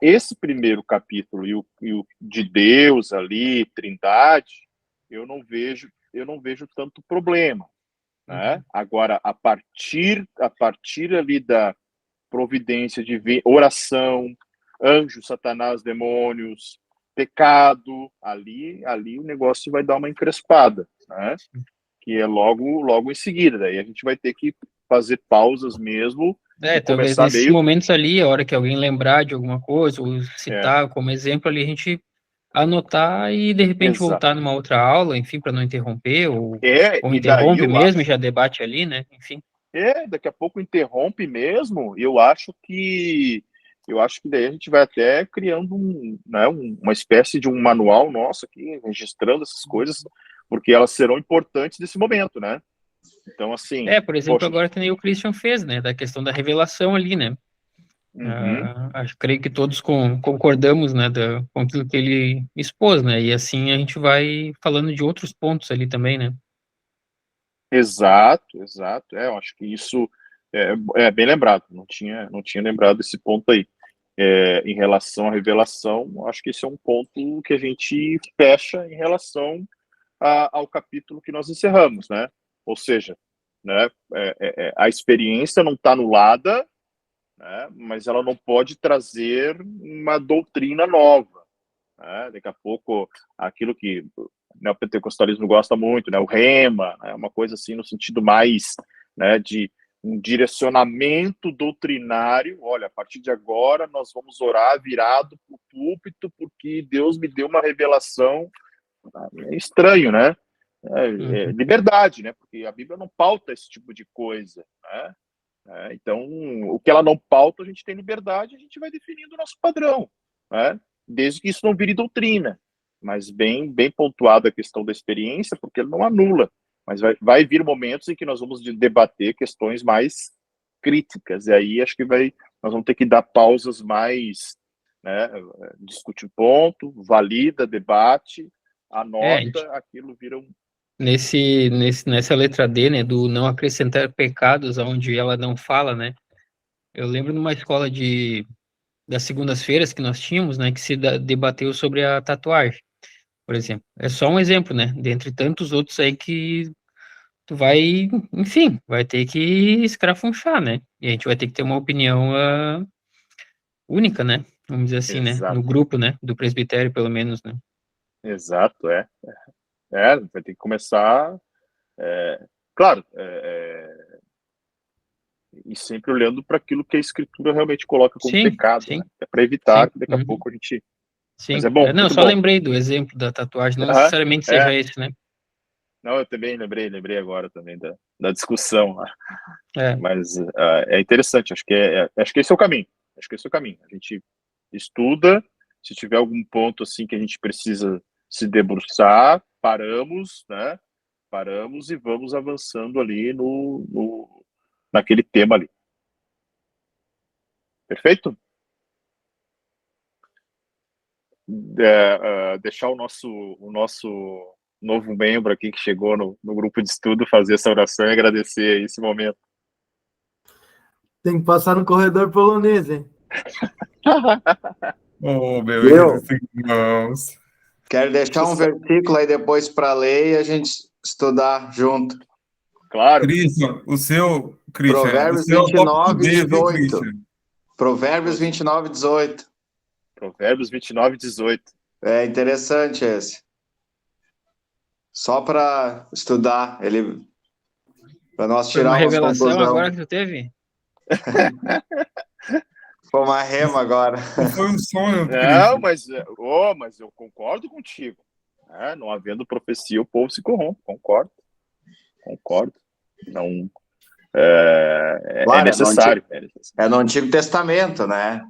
Speaker 1: Esse primeiro capítulo e o de Deus ali, Trindade, eu não vejo tanto problema, né? Agora, a partir ali da providência divina, oração, anjos, Satanás, demônios, pecado, ali o negócio vai dar uma encrespada, né? Que é logo em seguida. Daí a gente vai ter que fazer pausas mesmo e
Speaker 3: Talvez
Speaker 1: começar
Speaker 3: nesses momentos ali, a hora que alguém lembrar de alguma coisa, ou citar como exemplo ali, a gente anotar e de repente voltar numa outra aula, enfim, para não interromper, ou interrompe mesmo e já debate ali, né? Enfim.
Speaker 1: Daqui a pouco interrompe mesmo. Eu acho que daí a gente vai até criando uma espécie de um manual nosso aqui, registrando essas coisas, porque elas serão importantes nesse momento, né? Então, assim...
Speaker 3: por exemplo, agora que nem o Christian fez, né? Da questão da revelação ali, né? Creio que todos concordamos, né? Com aquilo que ele expôs, né? E assim a gente vai falando de outros pontos ali também, né?
Speaker 1: Exato. Eu acho que isso é bem lembrado. Não tinha lembrado desse ponto aí. Em relação à revelação, acho que esse é um ponto que a gente fecha em relação ao capítulo que nós encerramos, né? Ou seja, né, a experiência não está anulada, né, mas ela não pode trazer uma doutrina nova, né? Daqui a pouco, aquilo que, né, o pentecostalismo gosta muito, né, o rema, né, uma coisa assim no sentido mais, né, de um direcionamento doutrinário. Olha, a partir de agora nós vamos orar virado para o púlpito porque Deus me deu uma revelação. É estranho, né? Liberdade, né? Porque a Bíblia não pauta esse tipo de coisa, né? né? Então, o que ela não pauta, a gente tem liberdade, a gente vai definindo o nosso padrão, né? Desde que isso não vire doutrina, mas bem pontuada a questão da experiência, porque ele não anula, mas vai vir momentos em que nós vamos debater questões mais críticas, e aí acho que nós vamos ter que dar pausas mais, né, discute o ponto, valida, debate, anota, aquilo vira um...
Speaker 3: Nessa letra D, né, do não acrescentar pecados, onde ela não fala, né? Eu lembro numa escola das segundas-feiras que nós tínhamos, né, que se debateu sobre a tatuagem, por exemplo. É só um exemplo, né? Dentre tantos outros aí que tu vai, enfim, vai ter que escrafunchar, né? E a gente vai ter que ter uma opinião única, né? Vamos dizer assim, né?
Speaker 1: Exato.
Speaker 3: No grupo, né? Do presbitério, pelo menos, né?
Speaker 1: Exato, vai ter que começar, claro, e sempre olhando para aquilo que a Escritura realmente coloca como
Speaker 3: Sim,
Speaker 1: pecado,
Speaker 3: sim,
Speaker 1: né? É para evitar
Speaker 3: sim.
Speaker 1: que daqui a pouco a gente...
Speaker 3: Sim.
Speaker 1: Mas é bom,
Speaker 3: Não, eu
Speaker 1: muito
Speaker 3: só
Speaker 1: bom.
Speaker 3: lembrei do exemplo da tatuagem, não necessariamente seja esse, né?
Speaker 1: Não, eu também lembrei agora também da discussão,
Speaker 3: É.
Speaker 1: mas é interessante, acho que esse é o caminho, a gente estuda, se tiver algum ponto assim que a gente precisa se debruçar, paramos, né? Paramos e vamos avançando ali naquele tema ali. Perfeito? Deixar o nosso novo membro aqui que chegou no grupo de estudo fazer essa oração e agradecer esse momento.
Speaker 2: Tem que passar no corredor polonês, hein?
Speaker 5: Oh, meus irmãos.
Speaker 4: Quero deixar um versículo aí depois para ler e a gente estudar junto.
Speaker 1: Claro.
Speaker 5: Christian, o seu
Speaker 4: Provérbios
Speaker 5: é o top
Speaker 4: 29,
Speaker 5: B, viu,
Speaker 4: 18.
Speaker 5: Christian?
Speaker 4: Provérbios 29, 18.
Speaker 1: Provérbios 29, 18.
Speaker 4: É interessante esse. Só para estudar, para nós
Speaker 3: Foi uma
Speaker 4: tirarmos
Speaker 3: revelação
Speaker 4: conclusão.
Speaker 3: agora que tu teve?
Speaker 4: Foi uma rema agora.
Speaker 5: Não foi um sonho,
Speaker 1: Não,
Speaker 5: Christian.
Speaker 1: mas eu concordo contigo. Não havendo profecia, o povo se corrompe. Concordo. Não,
Speaker 4: Claro,
Speaker 1: necessário.
Speaker 4: É no Antigo Testamento, né?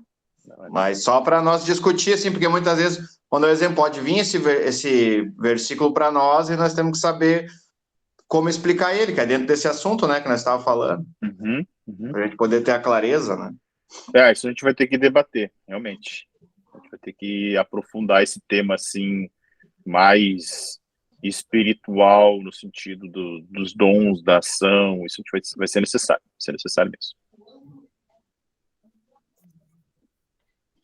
Speaker 4: Mas só para nós discutir, assim, porque muitas vezes, quando o exemplo pode vir esse versículo para nós e nós temos que saber como explicar ele, que é dentro desse assunto, né, que nós estávamos falando.
Speaker 1: Uhum.
Speaker 4: Para a gente poder ter a clareza, né?
Speaker 1: Isso a gente vai ter que debater, realmente. A gente vai ter que aprofundar esse tema, assim, mais espiritual, no sentido dos dons, da ação. Isso vai ser necessário. Vai ser necessário mesmo.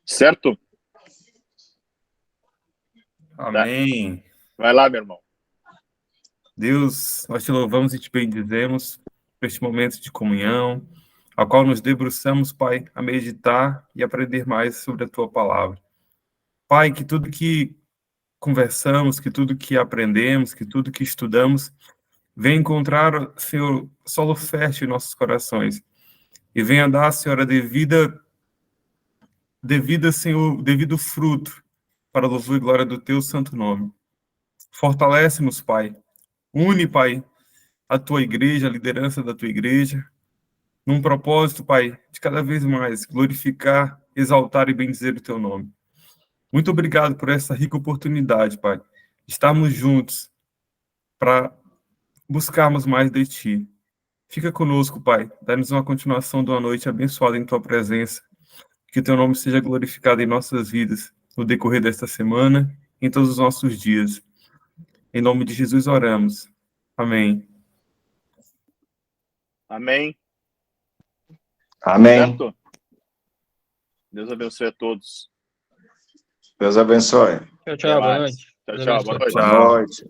Speaker 1: Certo?
Speaker 5: Amém.
Speaker 1: Vai lá, meu irmão.
Speaker 5: Deus, nós te louvamos e te bendizemos por este momento de comunhão, ao qual nos debruçamos, Pai, a meditar e aprender mais sobre a Tua palavra. Pai, que tudo que conversamos, que tudo que aprendemos, que tudo que estudamos, venha encontrar, Senhor, solo fértil em nossos corações e venha dar, Senhor, a devido, Senhor, devido fruto para a louvor e glória do Teu santo nome. Fortalece-nos, Pai. Une, Pai, a Tua igreja, a liderança da Tua igreja, num propósito, Pai, de cada vez mais glorificar, exaltar e bendizer o Teu nome. Muito obrigado por essa rica oportunidade, Pai, de estarmos juntos para buscarmos mais de Ti. Fica conosco, Pai, dá-nos uma continuação de uma noite abençoada em Tua presença, que Teu nome seja glorificado em nossas vidas, no decorrer desta semana, em todos os nossos dias. Em nome de Jesus oramos. Amém.
Speaker 1: Amém.
Speaker 4: Amém.
Speaker 1: Certo? Deus abençoe a todos.
Speaker 4: Deus abençoe.
Speaker 3: Tchau, boa noite.
Speaker 1: Tchau, boa noite.
Speaker 4: Boa noite.